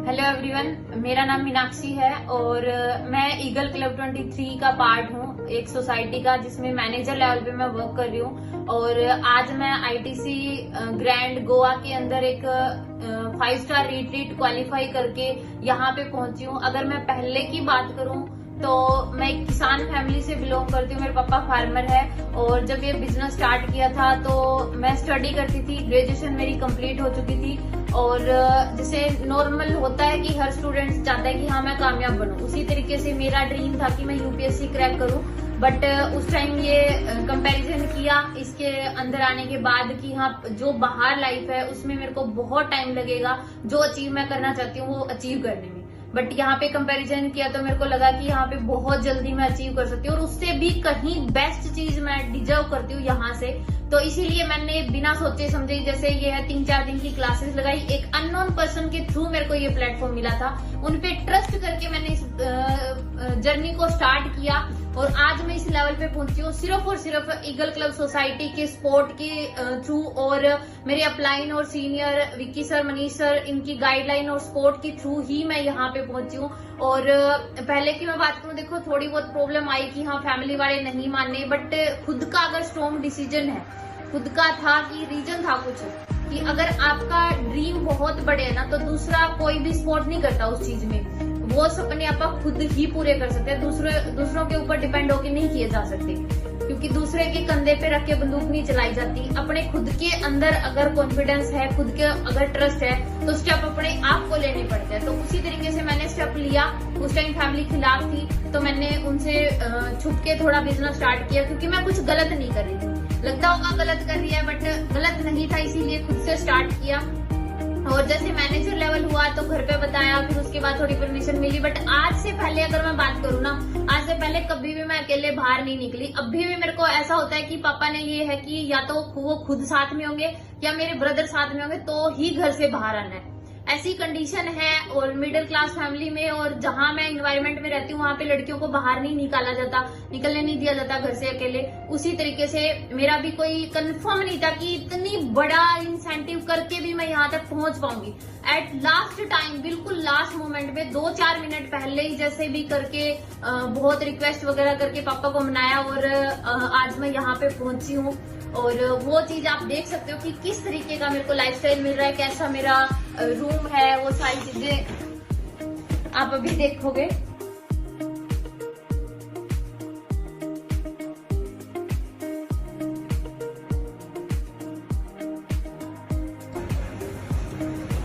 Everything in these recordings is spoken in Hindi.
हेलो एवरीवन, मेरा नाम मीनाक्षी है और मैं ईगल क्लब 23 का पार्ट हूँ, एक सोसाइटी का जिसमें मैनेजर लेवल पे मैं वर्क कर रही हूँ। और आज मैं आईटीसी ग्रैंड गोवा के अंदर एक 5 स्टार रिट्रीट क्वालिफाई करके यहाँ पे पहुंची हूँ। अगर मैं पहले की बात करूँ तो मैं एक किसान फैमिली से बिलोंग करती हूँ। मेरे पापा फार्मर है और जब ये बिजनेस स्टार्ट किया था तो मैं स्टडी करती थी। ग्रेजुएशन मेरी कंप्लीट हो चुकी थी और जैसे नॉर्मल होता है कि हर स्टूडेंट चाहता है कि हाँ मैं कामयाब बनूं, उसी तरीके से मेरा ड्रीम था कि मैं यूपीएससी क्रैक करूं। बट उस टाइम ये कंपैरिजन किया इसके अंदर आने के बाद कि हाँ जो बाहर लाइफ है उसमें मेरे को बहुत टाइम लगेगा जो अचीव मैं करना चाहती हूँ वो अचीव करने में। बट यहाँ पे कंपैरिजन किया तो मेरे को लगा कि यहाँ पे बहुत जल्दी मैं अचीव कर सकती हूँ और उससे भी कहीं बेस्ट चीज मैं डिजर्व करती हूँ यहाँ से। तो इसीलिए मैंने बिना सोचे समझे, जैसे ये है 3-4 दिन की क्लासेस लगाई, एक अननोन पर्सन के थ्रू मेरे को ये प्लेटफॉर्म मिला था, उनपे ट्रस्ट करके मैंने इस जर्नी को स्टार्ट किया और आज मैं इस लेवल पे पहुंची हूँ सिर्फ और सिर्फ ईगल क्लब सोसाइटी के स्पोर्ट के थ्रू और मेरे अपलाइन और senior Vicky sir, Manish sir, इनकी गाइडलाइन और सपोर्ट के थ्रू ही मैं यहाँ पे पहुंची हूँ। और पहले की मैं बात करूँ, देखो थोड़ी बहुत प्रॉब्लम आई कि हाँ फैमिली वाले नहीं माने, बट खुद का अगर स्ट्रॉन्ग डिसीजन है, खुद का था कि रीजन था कुछ कि अगर आपका ड्रीम बहुत बड़े है ना तो दूसरा कोई भी सपोर्ट नहीं करता उस चीज में। वो सपने आप खुद ही पूरे कर सकते हैं, दूसरों के ऊपर डिपेंड होके नहीं किए जा सकते, क्योंकि दूसरे के कंधे पे रख के बंदूक नहीं चलाई जाती। अपने खुद के अंदर अगर कॉन्फिडेंस है, खुद के अगर ट्रस्ट है तो स्टेप अपने आप को लेने पड़ते हैं। तो उसी तरीके से मैंने स्टेप लिया। उस टाइम फैमिली खिलाफ थी तो मैंने उनसे छुप के थोड़ा बिजनेस स्टार्ट किया, क्योंकि मैं कुछ गलत नहीं कर रही थी। लगता होगा गलत कर रही है बट गलत नहीं था, इसीलिए खुद से स्टार्ट किया। और जैसे मैनेजर लेवल हुआ तो घर पे बताया, फिर उसके बाद थोड़ी परमिशन मिली। बट आज से पहले अगर मैं बात करूँ ना, आज से पहले कभी भी मैं अकेले बाहर नहीं निकली। अभी भी मेरे को ऐसा होता है कि पापा ने ये है कि या तो वो खुद साथ में होंगे या मेरे ब्रदर साथ में होंगे तो ही घर से बाहर आना है, ऐसी कंडीशन है। और मिडिल क्लास फैमिली में और जहां मैं इन्वायरमेंट में रहती हूँ वहां पे लड़कियों को बाहर नहीं निकाला जाता, निकलने नहीं दिया जाता घर से अकेले। उसी तरीके से मेरा भी कोई कंफर्म नहीं था कि इतनी बड़ा इंसेंटिव करके भी मैं यहाँ तक पहुंच पाऊंगी। एट लास्ट टाइम, बिल्कुल लास्ट मोमेंट में 2-4 मिनट पहले ही जैसे भी करके बहुत रिक्वेस्ट वगैरह करके पापा को मनाया और आज मैं यहाँ पे पहुंची हूँ। और वो चीज आप देख सकते हो कि किस तरीके का मेरे को लाइफस्टाइल मिल रहा है, कैसा मेरा रूम है, वो सारी चीजें आप अभी देखोगे।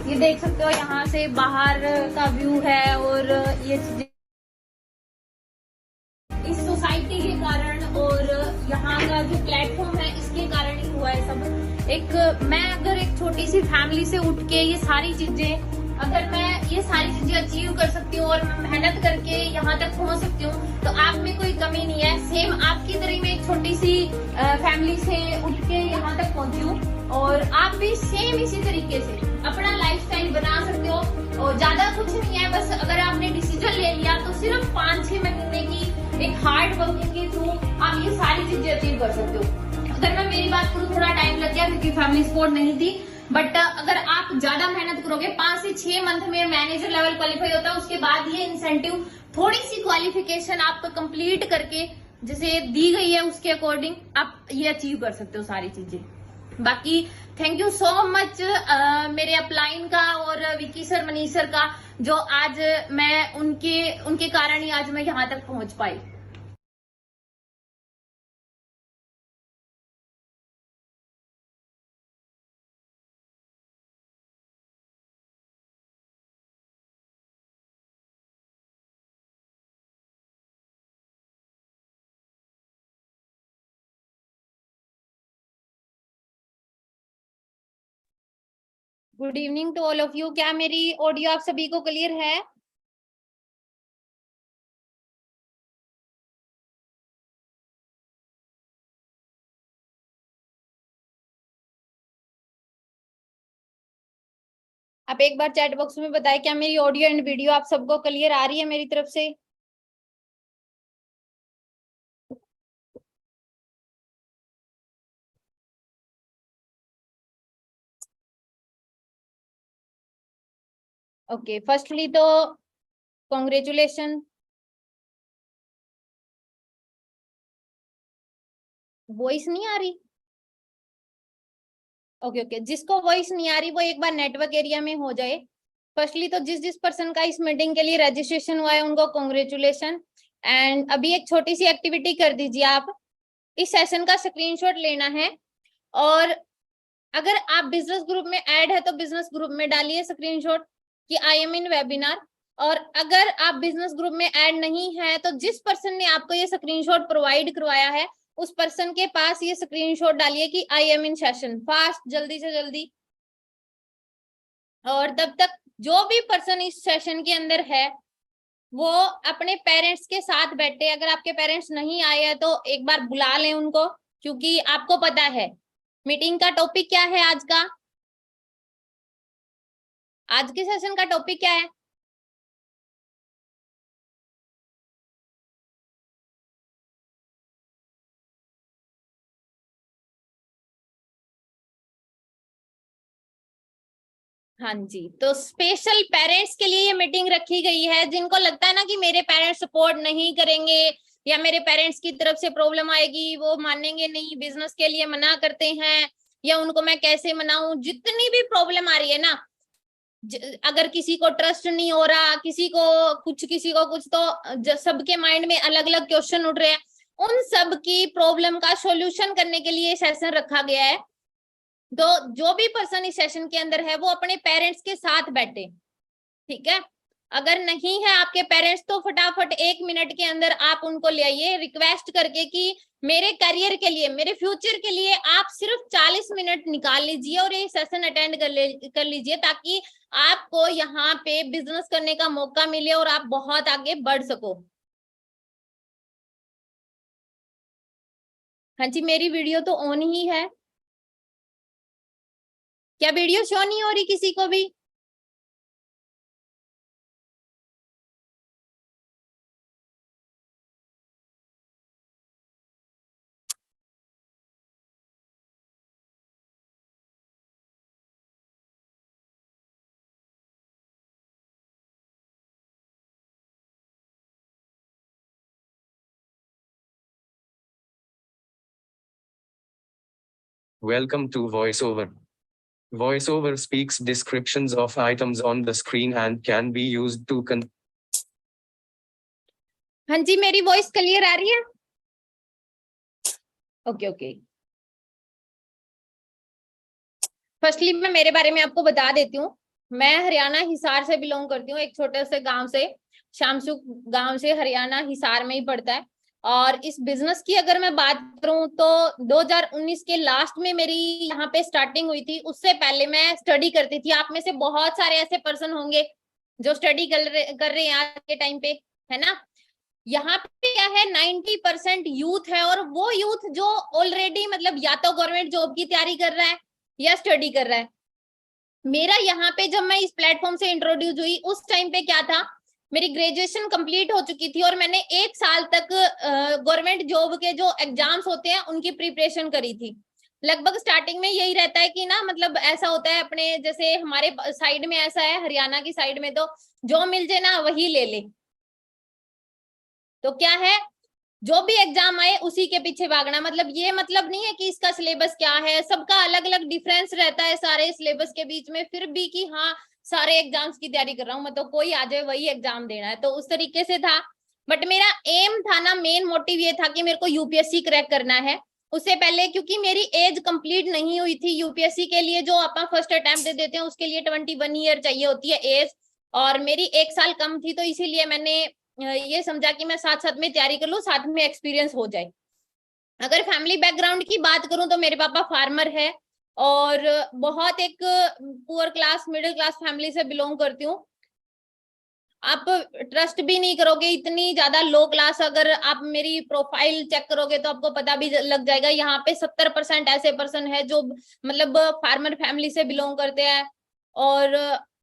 ये देख सकते हो यहाँ से बाहर का व्यू है और ये चीजें इस सोसाइटी के कारण और यहाँ का जो प्लेटफॉर्म है इसके कारण ही हुआ है सब। मैं अगर एक छोटी सी फैमिली से उठ के ये सारी चीजें, अगर मैं ये सारी चीजें अचीव कर सकती हूँ और मेहनत करके यहाँ तक पहुँच सकती हूँ तो आप में कोई कमी नहीं है। सेम आपकी तरह मैं एक छोटी सी फैमिली से उठ के यहाँ तक पहुंची हूँ और आप भी सेम इसी तरीके से अपना लाइफस्टाइल बना सकते हो। और ज्यादा कुछ नहीं है, बस अगर आपने डिसीजन ले लिया तो सिर्फ 5-6 महीने की एक हार्ड वर्किंग के थ्रू आप ये सारी चीजें अचीव कर सकते हो। अगर मैं मेरी बात करूँ, थोड़ा टाइम लग गया क्योंकि फैमिली सपोर्ट नहीं थी, बट अगर आप ज्यादा मेहनत करोगे 5 से 6 मंथ में मैनेजर लेवल क्वालिफाई होता है। उसके बाद ये इंसेंटिव, थोड़ी सी क्वालिफिकेशन आप कंप्लीट करके जैसे दी गई है उसके अकॉर्डिंग आप ये अचीव कर सकते हो सारी चीजें। बाकी थैंक यू सो मच मेरे अपलाइन का और विकी सर, मनीष सर का, जो आज मैं उनके कारण ही आज मैं यहाँ तक पहुंच पाई। Good evening to all of you. क्या मेरी ऑडियो आप सभी को क्लियर है? आप एक बार चैट बॉक्स में बताएं क्या मेरी ऑडियो एंड वीडियो आप सबको क्लियर आ रही है मेरी तरफ से? ओके, फर्स्टली तो कॉन्ग्रेचुलेशन। वॉइस नहीं आ रही? ओके ओके, जिसको वॉइस नहीं आ रही वो एक बार नेटवर्क एरिया में हो जाए। फर्स्टली तो जिस जिस पर्सन का इस मीटिंग के लिए रजिस्ट्रेशन हुआ है उनको कॉन्ग्रेचुलेशन। एंड अभी एक छोटी सी एक्टिविटी कर दीजिए, आप इस सेशन का स्क्रीनशॉट लेना है, और अगर आप बिजनेस ग्रुप में ऐड है तो बिजनेस ग्रुप में डालिए स्क्रीनशॉट कि आई एम इन वेबिनार। और अगर आप बिजनेस ग्रुप में ऐड नहीं है तो जिस पर्सन ने आपको ये स्क्रीनशॉट प्रोवाइड करवाया है उस पर्सन के पास ये स्क्रीनशॉट डालिए कि I am in session, fast, जल्दी से जल्दी। और तब तक जो भी पर्सन इस सेशन के अंदर है वो अपने पेरेंट्स के साथ बैठे। अगर आपके पेरेंट्स नहीं आए हैं तो एक बार बुला लें उनको, क्योंकि आपको पता है मीटिंग का टॉपिक क्या है आज का। आज के सेशन का टॉपिक क्या है? हाँ जी, तो स्पेशल पेरेंट्स के लिए ये मीटिंग रखी गई है। जिनको लगता है ना कि मेरे पेरेंट्स सपोर्ट नहीं करेंगे या मेरे पेरेंट्स की तरफ से प्रॉब्लम आएगी, वो मानेंगे नहीं, बिजनेस के लिए मना करते हैं, या उनको मैं कैसे मनाऊं, जितनी भी प्रॉब्लम आ रही है ना, अगर किसी को ट्रस्ट नहीं हो रहा, किसी को कुछ, किसी को कुछ, तो सबके माइंड में अलग अलग क्वेश्चन उठ रहे हैं, उन सब की प्रॉब्लम का सॉल्यूशन करने के लिए सेशन रखा गया है। तो जो भी पर्सन इस सेशन के अंदर है वो अपने पेरेंट्स के साथ बैठे, ठीक है। अगर नहीं है आपके पेरेंट्स तो फटाफट 1 मिनट के अंदर आप उनको ले आइए रिक्वेस्ट करके कि मेरे करियर के लिए, मेरे फ्यूचर के लिए आप सिर्फ 40 मिनट निकाल लीजिए और ये सेशन अटेंड कर लीजिए, ताकि आपको यहाँ पे बिजनेस करने का मौका मिले और आप बहुत आगे बढ़ सको। हाँ जी, मेरी वीडियो तो ऑन ही है। क्या वीडियो शो नहीं हो रही किसी को भी? Welcome to VoiceOver. VoiceOver speaks descriptions of items on the screen and can be used to हाँ जी, मेरी वॉइस क्लियर आ रही है? Okay okay. फर्स्टली मैं मेरे बारे में आपको बता देती हूँ। मैं हरियाणा हिसार से बिलोंग करती हूँ, एक छोटे से गांव से, शामसुख गांव से, हरियाणा हिसार में ही पड़ता है। और इस बिजनेस की अगर मैं बात करूं तो 2019 के लास्ट में मेरी यहाँ पे स्टार्टिंग हुई थी। उससे पहले मैं स्टडी करती थी। आप में से बहुत सारे ऐसे पर्सन होंगे जो स्टडी कर रहे हैं आज के टाइम पे, है ना। यहाँ पे क्या है, 90% यूथ है, और वो यूथ जो ऑलरेडी मतलब या तो गवर्नमेंट जॉब की तैयारी कर रहा है या स्टडी कर रहा है। मेरा यहाँ पे जब मैं इस प्लेटफॉर्म से इंट्रोड्यूस हुई उस टाइम पे क्या था, मेरी ग्रेजुएशन कंप्लीट हो चुकी थी और मैंने 1 साल तक गवर्नमेंट जॉब के जो एग्जाम्स होते हैं उनकी प्रिपरेशन करी थी। लगभग स्टार्टिंग में यही रहता है कि ना, मतलब ऐसा होता है अपने, जैसे हमारे साइड में ऐसा है, हरियाणा की साइड में तो जो मिल जाए ना वही ले ले। तो क्या है, जो भी एग्जाम आए उसी के पीछे भागना। मतलब ये मतलब नहीं है कि इसका सिलेबस क्या है, सबका अलग अलग डिफरेंस रहता है सारे सिलेबस के बीच में, फिर भी कि हाँ सारे एग्जाम्स की तैयारी कर रहा हूँ मैं, तो कोई आ जाए वही एग्जाम देना है, तो उस तरीके से था। बट मेरा एम था ना, मेन मोटिव ये था कि मेरे को यूपीएससी क्रैक करना है। उससे पहले क्योंकि मेरी एज कंप्लीट नहीं हुई थी, यूपीएससी के लिए जो अपन फर्स्ट अटेम्प्ट दे देते हैं उसके लिए 21 ईयर चाहिए होती है एज, और मेरी 1 साल कम थी, तो इसीलिए मैंने ये समझा कि मैं साथ साथ में तैयारी कर लूं, साथ में एक्सपीरियंस हो जाए। अगर फैमिली बैकग्राउंड की बात करूं तो मेरे पापा फार्मर है और बहुत एक poor class, middle class family से बिलोंग करती हूँ। आप ट्रस्ट भी नहीं करोगे, इतनी ज्यादा लो क्लास। अगर आप मेरी प्रोफाइल चेक करोगे तो आपको पता भी लग जाएगा। यहाँ पे 70% ऐसे पर्सन है जो मतलब फार्मर फैमिली से बिलोंग करते हैं। और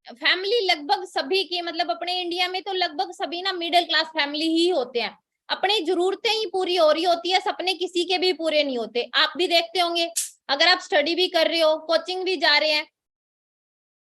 फैमिली लगभग सभी की, मतलब अपने इंडिया में तो लगभग सभी ना मिडिल क्लास फैमिली ही होते हैं। अपनी जरूरतें ही पूरी हो रही होती है, सपने किसी के भी पूरे नहीं होते। आप भी देखते होंगे, अगर आप स्टडी भी कर रहे हो, कोचिंग भी जा रहे हैं,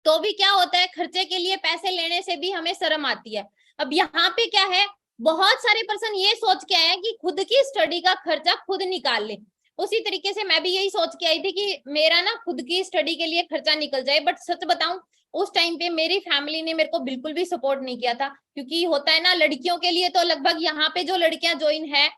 तो भी क्या होता है, खर्चे के लिए पैसे लेने से भी हमें शर्म आती है। अब यहाँ पे क्या है, बहुत सारे पर्सन ये सोच के आए हैं कि खुद की स्टडी का खर्चा खुद निकाल ले। उसी तरीके से मैं भी यही सोच के आई थी कि मेरा ना खुद की स्टडी के लिए खर्चा निकल जाए, बट सच बताऊं उस टाइम पे मेरी फैमिली ने मेरे को बिल्कुल भी सपोर्ट नहीं किया था, क्योंकि होता है ना लड़कियों के लिए, तो लगभग यहाँ पे जो लड़कियां ज्वाइन है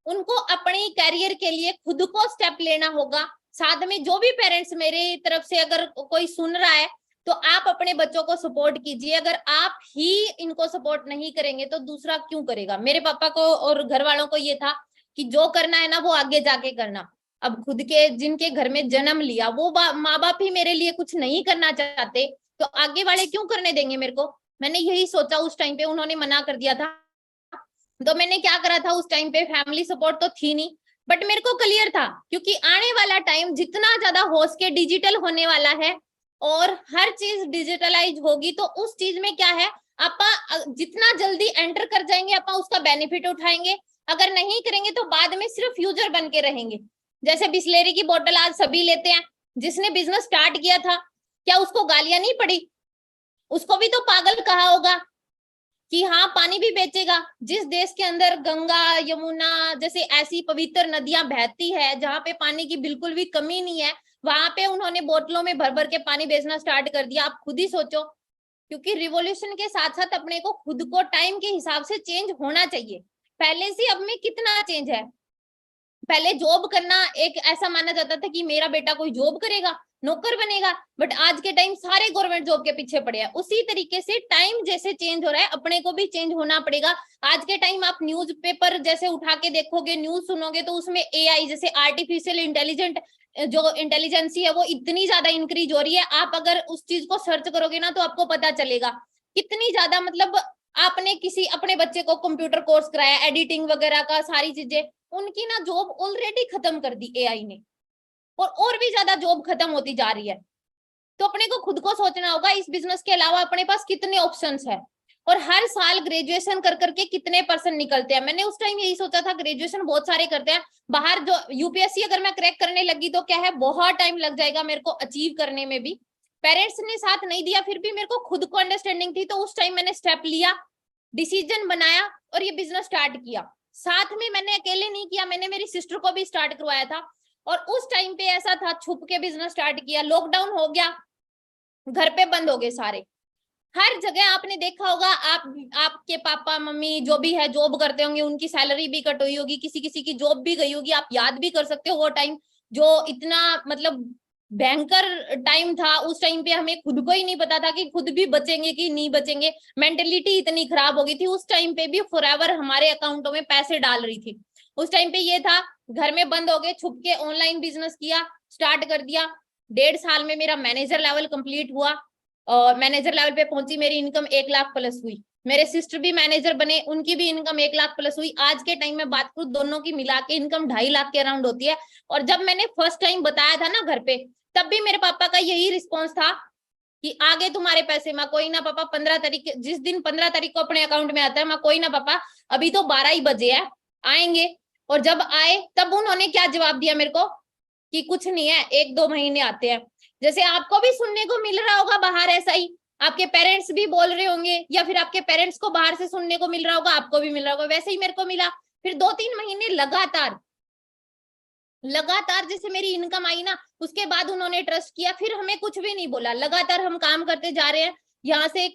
उनको अपने कैरियर के लिए खुद को स्टेप लेना होगा। साथ में जो भी पेरेंट्स मेरे तरफ से अगर कोई सुन रहा है तो आप अपने बच्चों को सपोर्ट कीजिए। अगर आप ही इनको सपोर्ट नहीं करेंगे तो दूसरा क्यों करेगा। मेरे पापा को और घर वालों को ये था कि जो करना है ना वो आगे जाके करना। अब खुद के जिनके घर में जन्म लिया वो माँ बाप ही मेरे लिए कुछ नहीं करना चाहते तो आगे वाले क्यों करने देंगे मेरे को। मैंने यही सोचा उस टाइम पे, उन्होंने मना कर दिया था तो मैंने क्या करा था उस टाइम पे, फैमिली सपोर्ट तो थी नहीं बट मेरे को क्लियर था क्योंकि आने वाला टाइम जितना ज्यादा हो सके डिजिटल होने वाला है और हर चीज डिजिटलाइज होगी तो उस चीज में क्या है आपा जितना जल्दी एंटर कर जाएंगे आपा उसका बेनिफिट उठाएंगे। अगर नहीं करेंगे तो बाद में सिर्फ यूजर बन के रहेंगे। जैसे बिस्लेरी की बोतल आज सभी लेते हैं, जिसने बिजनेस स्टार्ट किया था क्या उसको गालियां नहीं पड़ी, उसको भी तो पागल कहा होगा कि हाँ पानी भी बेचेगा। जिस देश के अंदर गंगा यमुना जैसे ऐसी पवित्र नदियां बहती है जहां पे पानी की बिल्कुल भी कमी नहीं है, वहां पे उन्होंने बोतलों में भर भर के पानी बेचना स्टार्ट कर दिया। आप खुद ही सोचो, क्योंकि रिवॉल्यूशन के साथ साथ अपने को खुद को टाइम के हिसाब से चेंज होना चाहिए। पहले से अब में कितना चेंज है। पहले जॉब करना एक ऐसा माना जाता था कि मेरा बेटा कोई जॉब करेगा नौकर बनेगा, बट आज के टाइम सारे गवर्नमेंट जॉब के पीछे पड़े हैं। उसी तरीके से टाइम जैसे चेंज हो रहा है अपने को भी चेंज होना पड़ेगा। आज के टाइम आप न्यूज़पेपर जैसे उठा के देखोगे, न्यूज सुनोगे तो उसमें एआई जैसे आर्टिफिशियल इंटेलिजेंट जो इंटेलिजेंसी है वो इतनी ज्यादा इंक्रीज हो रही है। आप अगर उस चीज को सर्च करोगे ना तो आपको पता चलेगा कितनी ज्यादा, मतलब आपने किसी अपने बच्चे को कंप्यूटर कोर्स कराया एडिटिंग वगैरह का सारी चीजें, उनकी ना जॉब ऑलरेडी खत्म कर दी एआई ने और भी ज्यादा जॉब खत्म होती जा रही है। तो अपने को खुद को सोचना होगा इस बिजनेस के अलावा अपने पास कितने ऑप्शंस है और हर साल ग्रेजुएशन कर करके कितने पर्सन निकलते हैं। मैंने उस टाइम यही सोचा था ग्रेजुएशन बहुत सारे करते हैं बाहर, जो यूपीएससी अगर मैं क्रैक करने लगी तो क्या है बहुत टाइम लग जाएगा मेरे को अचीव करने में भी। पेरेंट्स ने साथ नहीं दिया फिर भी मेरे को खुद को अंडरस्टैंडिंग थी तो उस टाइम मैंने स्टेप लिया, डिसीजन बनाया और ये बिजनेस स्टार्ट किया। साथ में मैंने अकेले नहीं किया, मैंने मेरी सिस्टर को भी स्टार्ट करवाया था और उस टाइम पे ऐसा था छुप के बिजनेस स्टार्ट किया। लॉकडाउन हो गया, घर पे बंद हो गए सारे, हर जगह आपने देखा होगा आपके पापा मम्मी जो भी है जॉब करते होंगे उनकी सैलरी भी कट हुई होगी, किसी किसी की जॉब भी गई होगी। आप याद भी कर सकते हो वो टाइम जो इतना मतलब भयंकर टाइम था। उस टाइम पे हमें खुद को ही नहीं पता था कि खुद भी बचेंगे कि नहीं बचेंगे, मेंटेलिटी इतनी खराब हो गई थी। उस टाइम पे भी फॉरएवर हमारे अकाउंटों में पैसे डाल रही थी। उस टाइम पे ये था घर में बंद हो गए, छुप के ऑनलाइन बिजनेस किया, स्टार्ट कर दिया। 1.5 साल में मेरा मैनेजर लेवल कंप्लीट हुआ और मैनेजर लेवल पे पहुंची, मेरी इनकम 1 लाख प्लस हुई। मेरे सिस्टर भी मैनेजर बने, उनकी भी इनकम 1 लाख प्लस हुई। आज के टाइम में बात करूं दोनों की मिला के इनकम 2.5 लाख के अराउंड होती है। और जब मैंने फर्स्ट टाइम बताया था ना घर पे, तब भी मेरे पापा का यही रिस्पॉन्स था कि आगे तुम्हारे पैसे, मैं कोई ना पापा 15 तारीख, जिस दिन 15 तारीख को अपने अकाउंट में आता है मैं कोई ना पापा अभी तो 12 ही बजे है आएंगे। और जब आए तब उन्होंने क्या जवाब दिया मेरे को कि कुछ नहीं है 1-2 महीने आते हैं। जैसे आपको भी सुनने को मिल रहा होगा बाहर ऐसा ही, आपके पेरेंट्स भी बोल रहे होंगे या फिर आपके पेरेंट्स को बाहर से सुनने को मिल रहा होगा, आपको भी मिल रहा होगा, वैसे ही मेरे को मिला। फिर 2-3 महीने लगातार जैसे मेरी इनकम आई ना, उसके बाद उन्होंने ट्रस्ट किया, फिर हमें कुछ भी नहीं बोला, लगातार हम काम करते जा रहे हैं। यहाँ से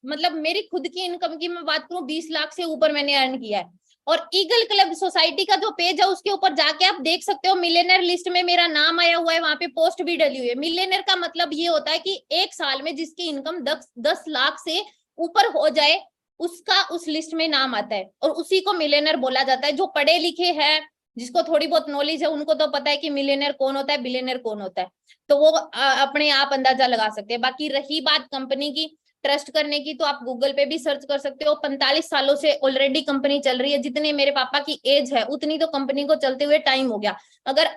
मतलब मेरी खुद की इनकम की मैं बात करूं 20 लाख से ऊपर मैंने अर्न किया है। और ईगल क्लब सोसाइटी का जो पेज है उसके ऊपर जाके आप देख सकते हो, मिलियनर लिस्ट में मेरा नाम आया हुआ है, वहां पे पोस्ट भी डली हुई है। मिलियनर का मतलब ये होता है कि 1 साल में जिसकी इनकम 10 लाख से ऊपर हो जाए उसका उस लिस्ट में नाम आता है और उसी को मिलियनर बोला जाता है। जो पढ़े लिखे हैं, जिसको थोड़ी बहुत नॉलेज है, उनको तो पता है कि मिलियनर कौन होता है, बिलियनर कौन होता है, तो वो अपने आप अंदाजा लगा सकते हैं। बाकी रही बात कंपनी की ट्रस्ट करने की, तो आप गूगल पे भी सर्च कर सकते हो। 45 सालों से ऑलरेडी कंपनी चल रही है, जितने मेरे पापा की एज है उतनी तो कंपनी को चलते हुए टाइम हो गया। अगर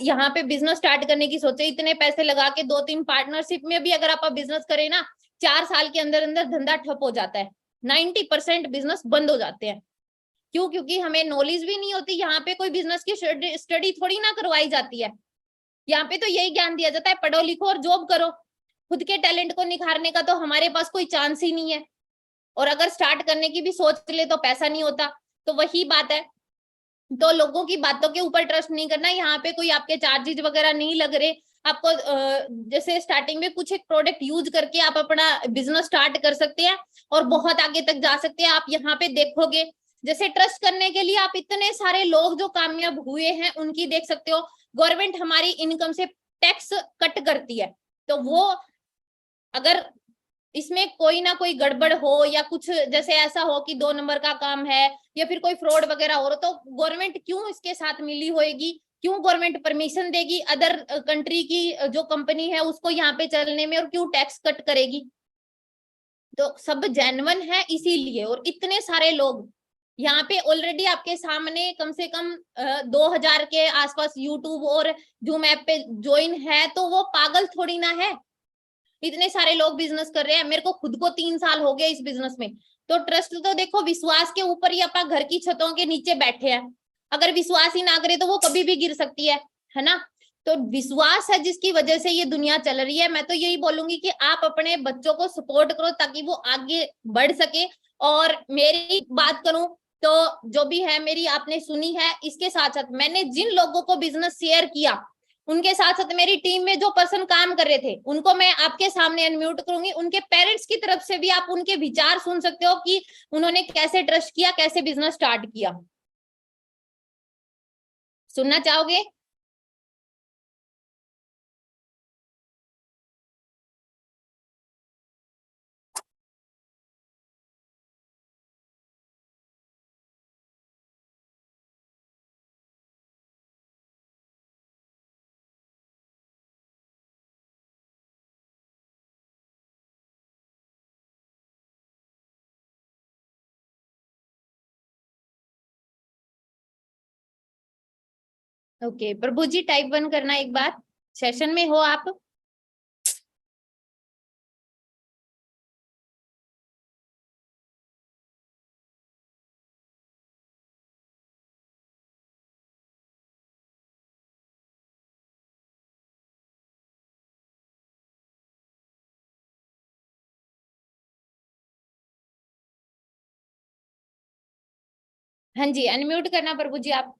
यहाँ पे बिजनेस स्टार्ट करने की सोचे, इतने पैसे लगा के 2-3 पार्टनरशिप में भी अगर आप बिजनेस करें ना, 4 साल के अंदर अंदर धंधा ठप हो जाता है, 90% बिजनेस बंद हो जाते हैं। क्यों? क्योंकि हमें नॉलेज भी नहीं होती। यहाँ पे कोई बिजनेस की स्टडी थोड़ी ना करवाई जाती है, यहाँ पे तो यही ज्ञान दिया जाता है पढ़ो लिखो और जॉब करो। खुद के टैलेंट को निखारने का तो हमारे पास कोई चांस ही नहीं है, और अगर स्टार्ट करने की भी सोच ले तो पैसा नहीं होता। तो वही बात है, तो लोगों की बातों के ऊपर ट्रस्ट नहीं करना। यहाँ पे कोई आपके चार्जेस वगैरह नहीं लग रहे आपको, जैसे स्टार्टिंग में कुछ एक प्रोडक्ट यूज करके आप अपना बिजनेस स्टार्ट कर सकते हैं और बहुत आगे तक जा सकते हैं। आप यहाँ पे देखोगे, जैसे ट्रस्ट करने के लिए आप इतने सारे लोग जो कामयाब हुए हैं उनकी देख सकते हो। गवर्नमेंट हमारी इनकम से टैक्स कट करती है, तो वो अगर इसमें कोई ना कोई गड़बड़ हो या कुछ जैसे ऐसा हो कि 2 नंबर का काम है या फिर कोई फ्रॉड वगैरह हो रहा, तो गवर्नमेंट क्यों इसके साथ मिली होगी, क्यों गवर्नमेंट परमिशन देगी अदर कंट्री की जो कंपनी है उसको यहाँ पे चलने में, और क्यों टैक्स कट करेगी? तो सब जेन्युइन है इसीलिए। और इतने सारे लोग यहाँ पे ऑलरेडी आपके सामने कम से कम 2000 के आसपास यूट्यूब और जूम ऐप पे ज्वाइन है, तो वो पागल थोड़ी ना है, इतने सारे लोग बिजनेस कर रहे हैं। मेरे को खुद को 3 साल हो गए इस बिजनेस में। तो ट्रस्ट तो देखो, विश्वास के ऊपर ही अपन घर की छतों के नीचे बैठे हैं, अगर विश्वास ही ना करे तो वो कभी भी गिर सकती है ना। तो विश्वास है जिसकी वजह से ये दुनिया चल रही है। मैं तो यही बोलूंगी कि आप अपने बच्चों को सपोर्ट करो ताकि वो आगे बढ़ सके। और मेरी बात करूं तो जो भी है मेरी आपने सुनी है, इसके साथ साथ मैंने जिन लोगों को बिजनेस शेयर किया उनके साथ साथ मेरी टीम में जो पर्सन काम कर रहे थे उनको मैं आपके सामने अनम्यूट करूंगी। उनके पेरेंट्स की तरफ से भी आप उनके विचार सुन सकते हो कि उन्होंने कैसे ट्रस्ट किया, कैसे बिजनेस स्टार्ट किया। सुनना चाहोगे? ओके प्रभु जी, टाइप 1 करना एक बार। सेशन में हो आप? हाँ जी, अनम्यूट करना प्रभु जी आप।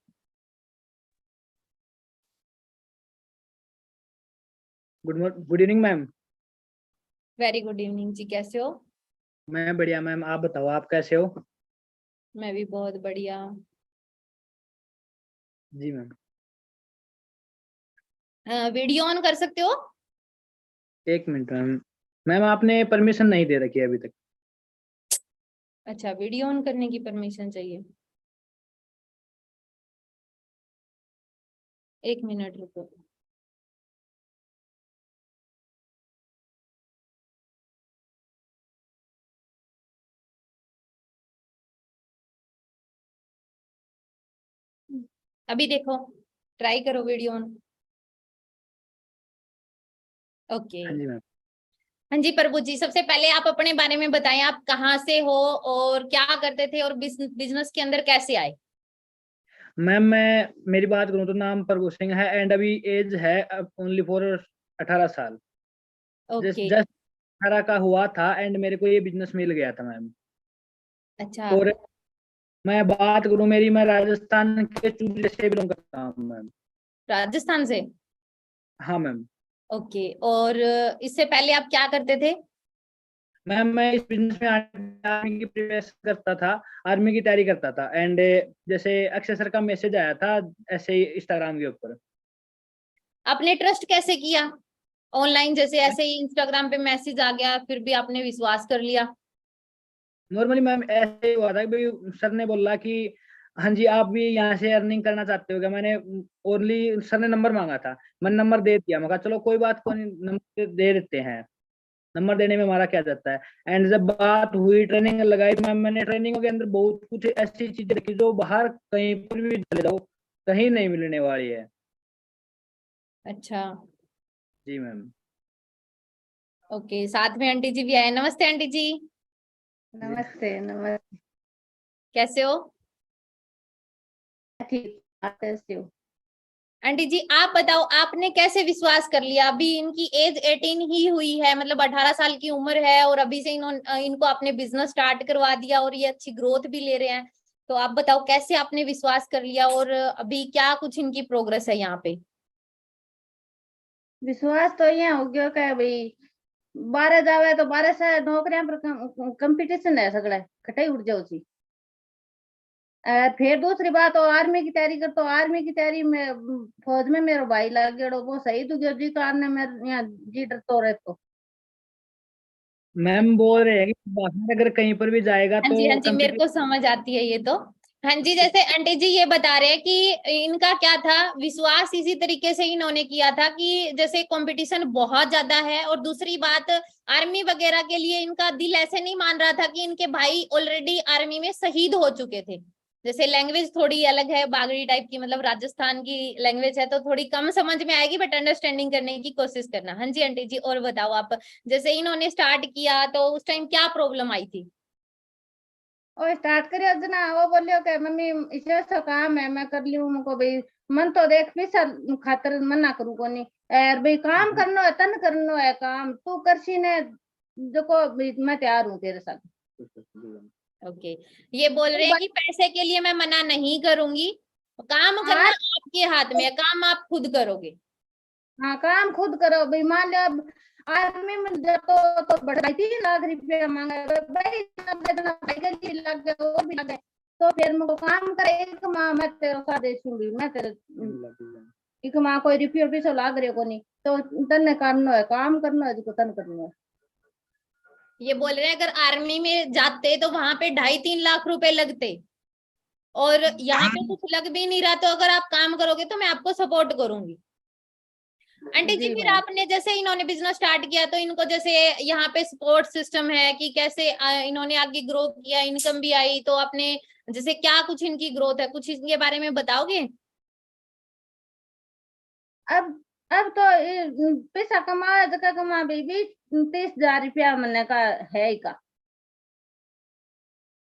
Good evening ma'am. Very good evening जी, कैसे हो? मैं बढ़िया मैम, आप बताओ आप कैसे हो? मैं भी बहुत बढ़िया। जी मैम। वीडियो ऑन कर सकते हो? 1 मिनट मैम। मैम आपने परमिशन नहीं दे रखी है अभी तक। अच्छा, वीडियो ऑन करने की परमिशन चाहिए, 1 मिनट रुको। अभी देखो, ट्राई करो वीडियो ऑन। ओके। हाँ जी मैम। हाँ जी प्रभु जी, सबसे पहले आप अपने बारे में बताएं, आप कहाँ से हो और क्या करते थे और बिजनेस के अंदर कैसे आए? मैम मैं मेरी बात करूँ तो नाम प्रभु सिंह है एंड अभी एज है ओनली फॉर 18 साल। Just okay. जस्ट 18 का हुआ था एंड मेरे को ये बिजनेस मिल गया था मैम। अच्छा, और मैं बात करूँ मेरी, मैं राजस्थान के चूल्हे से बिलोंग करता हूँ मैम। राजस्थान से? हाँ मैम। ओके, और इससे पहले आप क्या करते थे? मैम मैं इस बिजनेस में आर्मी की प्रिपरेशन करता था, आर्मी की तैयारी करता था एंड जैसे अक्षय सर का मैसेज आया था ऐसे ही इंस्टाग्राम के ऊपर। आपने ट्रस्ट कैसे किया ऑनलाइन? जैसे ऐसे ही इंस्टाग्राम पे मैसेज आ गया फिर भी आपने विश्वास कर लिया? नॉर्मली मैम ऐसे ही हुआ था कि सर ने बोला कि हाँ जी आप भी यहाँ से अर्निंग करना चाहते हो क्या। मैंने ओनली सर ने नंबर मांगा था, मैंने नंबर दे दिया। मैं कहा चलो कोई बात को नहीं, नंबर दे देते हैं, नंबर देने में हमारा क्या जाता है। एंड जब बात हुई ट्रेनिंग लगाई तो मैम मैंने ट्रेनिंगों के अंदर बहुत कुछ ऐसी चीजें देखी जो बाहर कहीं पर भी चले जाओ कहीं नहीं मिलने वाली है। अच्छा, जी मैम। ओके, साथ में आंटी जी भी आए। नमस्ते आंटी जी, नमस्ते। नमस्ते। कैसे हो? ठीक, आप कैसे हो? आंटी जी आप बताओ, आपने कैसे विश्वास कर लिया? अभी इनकी एज 18 ही हुई है, मतलब 18 साल की उम्र है, और अभी से इनको आपने बिजनेस स्टार्ट करवा दिया और ये अच्छी ग्रोथ भी ले रहे हैं। तो आप बताओ कैसे आपने विश्वास कर लिया, और अभी क्या कुछ इनकी प्रोग्रेस है यहाँ पे? विश्वास तो यहाँ हो गया क्या भाई, 12 जावे तो 12 से नौकरियां पर कंपटीशन है सगड़ा, कटाई उड़ जाओ सी। और फिर दूसरी बात, और आर्मी की तैयारी कर, तो आर्मी की तैयारी में फौज में मेरा भाई लग गया, वो शहीद हो गया जी कारण ने मेरे यहाँ जी डर तो रहे तो। मैम बोल रहे हैं कि बाहर अगर कहीं पर भी जाएगा हाँ तो जी, हाँ जी, मेरे को कंपटीशन। समझ आती है ये तो। हाँ जी, जैसे आंटी जी ये बता रहे हैं कि इनका क्या था विश्वास, इसी तरीके से इन्होंने किया था कि जैसे कंपटीशन बहुत ज्यादा है, और दूसरी बात आर्मी वगैरह के लिए इनका दिल ऐसे नहीं मान रहा था कि इनके भाई ऑलरेडी आर्मी में शहीद हो चुके थे। जैसे लैंग्वेज थोड़ी अलग है, बागड़ी टाइप की, मतलब राजस्थान की लैंग्वेज है, तो थोड़ी कम समझ में आएगी, बट अंडरस्टैंडिंग करने की कोशिश करना। हाँ जी आंटी जी, और बताओ आप, जैसे इन्होंने स्टार्ट किया तो उस टाइम क्या प्रॉब्लम आई थी? और स्टार्ट करियो जना, वो बोलियो कि मम्मी इसे तो काम है मैं कर लियो, मुको भाई मन तो देख पैसा खातर मना करूं कोनी, यार भाई काम करनो है, तन करनो है काम, तू करसी ने देखो मैं तैयार हूँ तेरे साथ। ओके, ये बोल रहे हैं कि पैसे के लिए मैं मना नहीं करूंगी, काम करना आज आपके हाथ में है, काम आप खुद करोगे। हाँ काम खुद करो भाई, मान लो अब आर्मी में जातो तो बढ़ाई 3 लाख रुपया मांगा है भाई, भाई के लिए लग गए और भी लग गए, तो फिर मुझको काम करे, एक माह मैं तेरे साथ दे दूंगी, मैं तेरे एक माह कोई रुपये पैसा लाग रहे को नहीं, तो तन्ने करना है, काम करना है जिसको तन करना है। ये बोल रहे हैं अगर आर्मी में जाते तो वहां पे 2.5-3 लाख रुपए लगते, और यहाँ पे कुछ लग भी नहीं रहा, तो अगर आप काम करोगे तो मैं आपको सपोर्ट करूंगी। आंटी जी जी फिर मैम, आपने जैसे इन्होंने बिजनेस स्टार्ट किया तो इनको जैसे यहाँ पे सपोर्ट सिस्टम है कि कैसे इन्होंने आगे ग्रो किया, इनकम भी आई, तो आपने जैसे क्या कुछ इनकी ग्रोथ है, कुछ इसके बारे में बताओगे? अब अब तो पैसा कमा जगह कमा बेबी, 30,000 रुपया महीने का है ही का।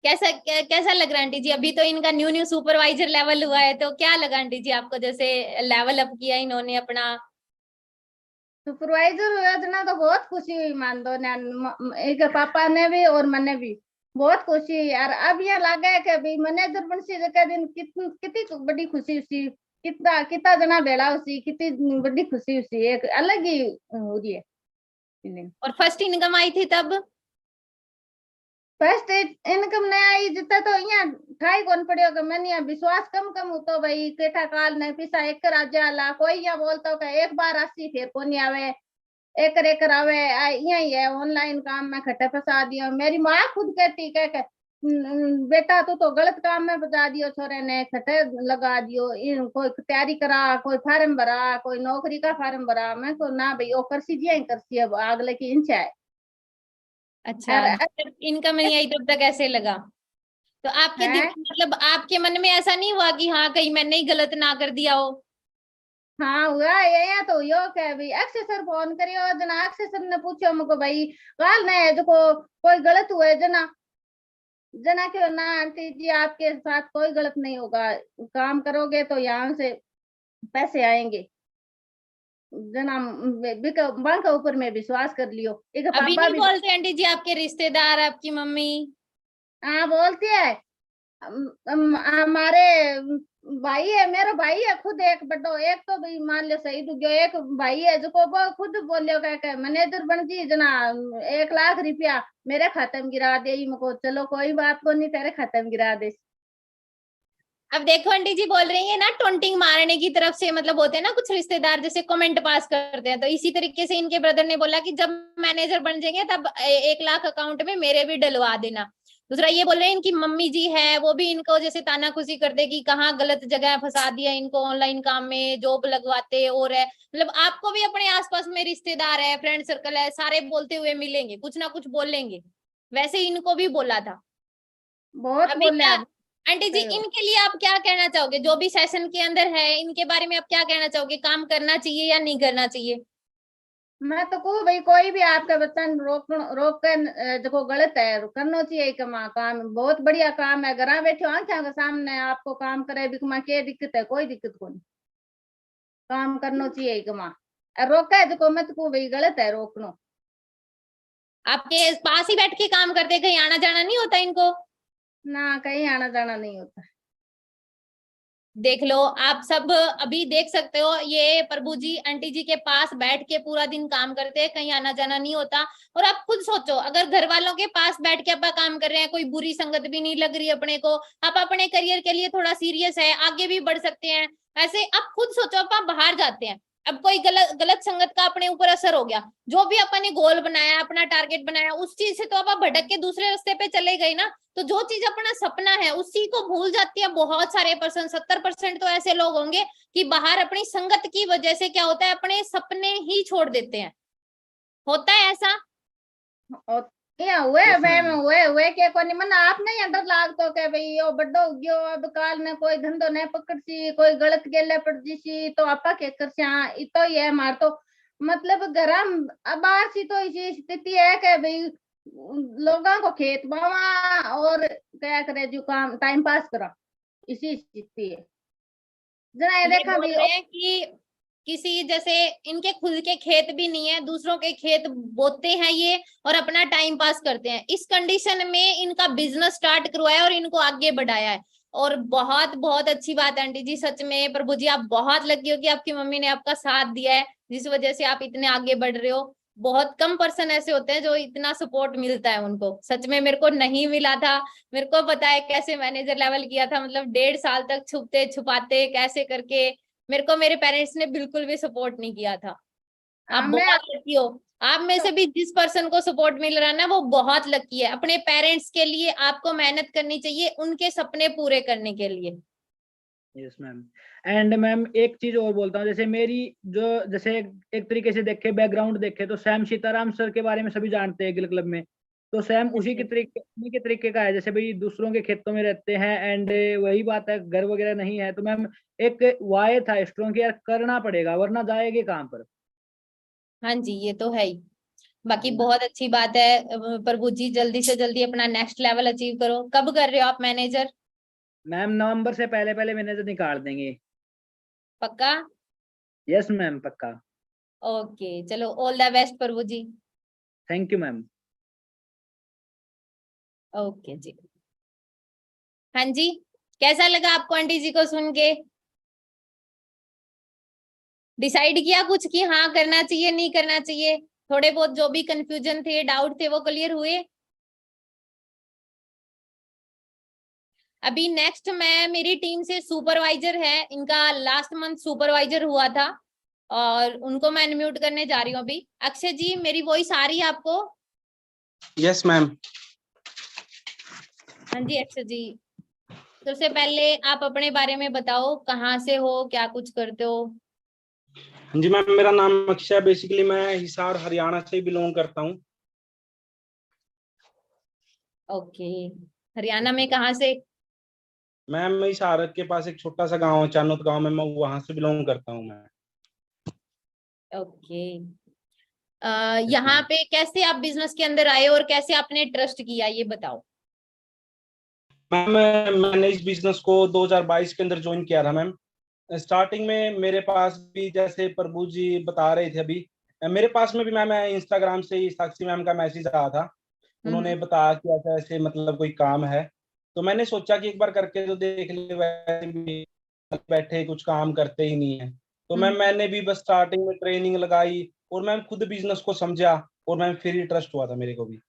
कैसा लग रहा है आंटी जी? अभी तो इनका न्यू न्यू सुपरवाइजर लेवल हुआ है, तो क्या लगा आंटी जी आपको, जैसे लेवल अप किया इन्होंने अपना? सुपरवाइजर योजना तो बहुत खुशी हुई मान दो ना, एक पापा ने भी और मैंने भी बहुत खुशी हुई यार। अब ये लगा है कि भाई मैनेजर बन सी जगह दिन कितनी कितनी बड़ी खुशी उसी, कितना कितना जना बेड़ा उसी, कितनी बड़ी खुशी उसी, एक अलग ही हो रही है फीलिंग। और फर्स्ट इनकम आई थी तब? फर्स्ट इनकम नहीं आई जितना तो यहाँ ठाई कौन पड़ियो कि मैंने यहाँ विश्वास कम कम हो तो भाई केठा काल ने पैसा एक राज्य आला, कोई यहाँ बोलता हो एक बार राशि फिर को नहीं आवे, एक एकर आवे यही है ऑनलाइन काम में खट्टे फंसा दियो। मेरी माँ खुद कहती कह बेटा तू तो गलत काम में फंसा दियो, छोरे ने खट्टे लगा दियो, कोई तैयारी करा, कोई फार्म भरा, कोई नौकरी का फार्म भरा, मैं को ना भाई वो कर सी ही कर सी, अब अगले की इंच है। अच्छा, जब इनकम नहीं आई तब तक ऐसे लगा? तो आपके है मतलब आपके मन में ऐसा नहीं हुआ कि हाँ कहीं मैंने ही गलत ना कर दिया हो? हाँ हुआ ये तो यो क्या भाई, अक्षय सर फोन करियो जना, अक्षय सर ने पूछो मुझको भाई काल ने जो कोई गलत हुआ है जना, जना क्यों ना आंटी जी आपके साथ कोई गलत नहीं होगा, काम करोगे तो यहाँ से पैसे आएंगे जना, बैंक के ऊपर में विश्वास कर लियो। एक अभी पापा नहीं भी बोलते आंटी जी आपके रिश्तेदार, आपकी मम्मी? हाँ बोलती है, हमारे भाई है, मेरा भाई है खुद एक बड़ो, एक तो भाई मान लो सही गयो, एक भाई है जो वो खुद बोलियो कह मैनेजर बन जी जना, 1 लाख रुपया मेरे खाते में गिरा दे, मुझको चलो कोई बात को नहीं तेरे खाते में गिरा दे। अब देखो आंटी जी बोल रही है ना, टोंटिंग मारने की तरफ से, मतलब होते हैं ना कुछ रिश्तेदार जैसे कमेंट पास करते हैं, तो इसी तरीके से इनके ब्रदर ने बोला कि जब मैनेजर बन जाएंगे तब 1 लाख अकाउंट में मेरे भी डलवा देना। दूसरा ये बोल रहे हैं इनकी मम्मी जी है, वो भी इनको जैसे तानाकुशी करते कि कहाँ गलत जगह फंसा दिया इनको, ऑनलाइन काम में जॉब लगवाते और है, मतलब आपको भी अपने आसपास में रिश्तेदार है, फ्रेंड सर्कल है, सारे बोलते हुए मिलेंगे, कुछ ना कुछ बोलेंगे, वैसे इनको भी बोला था। बहुत अभी बोले क्या आप आंटी जी सही हो। इनके लिए आप क्या कहना चाहोगे, जो भी सेशन के अंदर है इनके बारे में आप क्या कहना चाहोगे, काम करना चाहिए या नहीं करना चाहिए? मैं तो कहूँ भाई कोई भी आपका बच्चा रोक रोक कर जो गलत है करना चाहिए, काम बहुत बढ़िया काम है, घर बैठे आंखें के सामने आपको काम करे बिकमा, क्या दिक्कत है, कोई दिक्कत को नहीं। काम करना चाहिए कमा रोका है तो मत को भाई गलत है रोकनो। आपके पास ही बैठ के काम करते, कहीं आना जाना नहीं होता इनको? ना कहीं आना जाना नहीं होता। देख लो, आप सब अभी देख सकते हो, ये प्रभु जी आंटी जी के पास बैठ के पूरा दिन काम करते हैं, कहीं आना जाना नहीं होता। और आप खुद सोचो, अगर घर वालों के पास बैठ के आप काम कर रहे हैं, कोई बुरी संगत भी नहीं लग रही अपने को, आप अपने करियर के लिए थोड़ा सीरियस है, आगे भी बढ़ सकते हैं, ऐसे आप खुद सोचो, आप बाहर जाते हैं, अब कोई गलत संगत का अपने ऊपर असर हो गया, जो भी अपने गोल बनाया, अपना टारगेट बनाया, उस चीज से तो आप भटक के दूसरे रास्ते पे चले गए ना। तो जो चीज अपना सपना है उसी को भूल जाती है बहुत सारे पर्सन। 70% तो ऐसे लोग होंगे कि बाहर अपनी संगत की वजह से क्या होता है, अपने सपने ही छोड़ देते हैं। होता है ऐसा? और या हुए के कोनी मन आपने या डर लागतो के भाई यो बड्डो हो गयो, अब काल ने कोई धंधो ने पकड़सी, कोई गलत गेले पड़ जीसी तो आपा के करस्या इतो ही है मार तो मतलब गरम बाहर सी तो इसी स्थिति है कि भाई लोगों को खेत बावा और क्या करे जो काम टाइम पास करा, इसी स्थिति है। जना ये देखा बोल रहे हैं कि किसी जैसे इनके खुद के खेत भी नहीं है, दूसरों के खेत बोते हैं ये और अपना टाइम पास करते हैं। इस कंडीशन में इनका बिजनेस स्टार्ट करवाया और इनको आगे बढ़ाया है। और बहुत बहुत अच्छी बात है आंटी जी, सच में प्रभु जी आप बहुत लकी हो कि आपकी मम्मी ने आपका साथ दिया है, जिस वजह से आप इतने आगे बढ़ रहे हो। बहुत कम पर्सन ऐसे होते हैं जो इतना सपोर्ट मिलता है उनको, सच में मेरे को नहीं मिला था। मेरे को पता है कैसे मैनेजर लेवल किया था, मतलब 1.5 साल तक छुपते छुपाते कैसे करके, मेरे को मेरे पेरेंट्स ने बिल्कुल भी सपोर्ट नहीं किया था। आप बहुत लकी हो। आप में से भी जिस पर्सन को सपोर्ट मिल रहा है ना वो बहुत लकी है। अपने पेरेंट्स के लिए आपको मेहनत करनी चाहिए, उनके सपने पूरे करने के लिए। Yes ma'am. एंड मैम एक चीज और बोलता हूँ, जैसे मेरी जो जैसे एक तरीके से देखे बैकग्राउंड देखे तो सैम सीताराम सर के बारे में सभी जानते हैं गिल क्लब में, तो सैम उसी के तरीके का है, जैसे भाई दूसरों के खेतों में रहते हैं एंड वही बात है घर वगैरह नहीं है, तो मैम एक वाय था स्ट्रॉन्ग कि यार करना पड़ेगा वरना जाएंगे कहाँ पर। हाँ जी ये तो है ही। बाकी बहुत अच्छी बात है प्रभु जी, जल्दी से जल्दी अपना नेक्स्ट लेवल अचीव करो। कब कर रहे हो आप मैनेजर? मैम नवंबर से पहले मैनेजर निकाल देंगे। पक्का? यस मैम पक्का। ओके चलो, all the best Prabhu ji. Thank you ma'am. Okay जी। हाँ जी, कैसा लगा आपको आंटी जी को सुन के? डिसाइड किया कुछ कि हाँ करना चाहिए नहीं करना चाहिए? थोड़े बहुत जो भी कंफ्यूजन थे, डाउट थे, वो क्लियर हुए? अभी नेक्स्ट मैं, मेरी टीम से सुपरवाइजर है, इनका लास्ट मंथ सुपरवाइजर हुआ था और उनको मैं अनम्यूट करने जा रही हूँ अभी। अक्षय जी मेरी वॉइस आ रही है आपको? Yes ma'am. हाँ जी अक्षय जी, सबसे पहले आप अपने बारे में बताओ, कहाँ से हो, क्या कुछ करते हो? हाँ जी मैम, मेरा नाम अक्षय है। बेसिकली मैं हिसार हरियाणा से बिलोंग करता हूँ। ओके, हरियाणा में कहाँ से? मैम हिसार के पास एक छोटा सा गांव है चानोद गांव में, मैं वहां से बिलोंग करता हूँ मैं। ओके। यहाँ पे कैसे आप बिजनेस के अंदर आए और कैसे आपने ट्रस्ट किया, ये बताओ। मैम मैंने इस बिजनेस को 2022 के अंदर ज्वाइन किया था मैम। स्टार्टिंग में मेरे पास भी, जैसे प्रभु जी बता रहे थे अभी, मेरे पास में भी मैम इंस्टाग्राम से ही साक्षी मैम का मैसेज आया था। उन्होंने बताया कि ऐसा ऐसे मतलब कोई काम है, तो मैंने सोचा कि एक बार करके तो देख ले, वैसे भी बैठे कुछ काम करते ही नहीं है। तो मैंने भी बस स्टार्टिंग में ट्रेनिंग लगाई और मैं खुद बिजनेस को समझा और मैम फिर ही ट्रस्ट हुआ था मेरे को भी।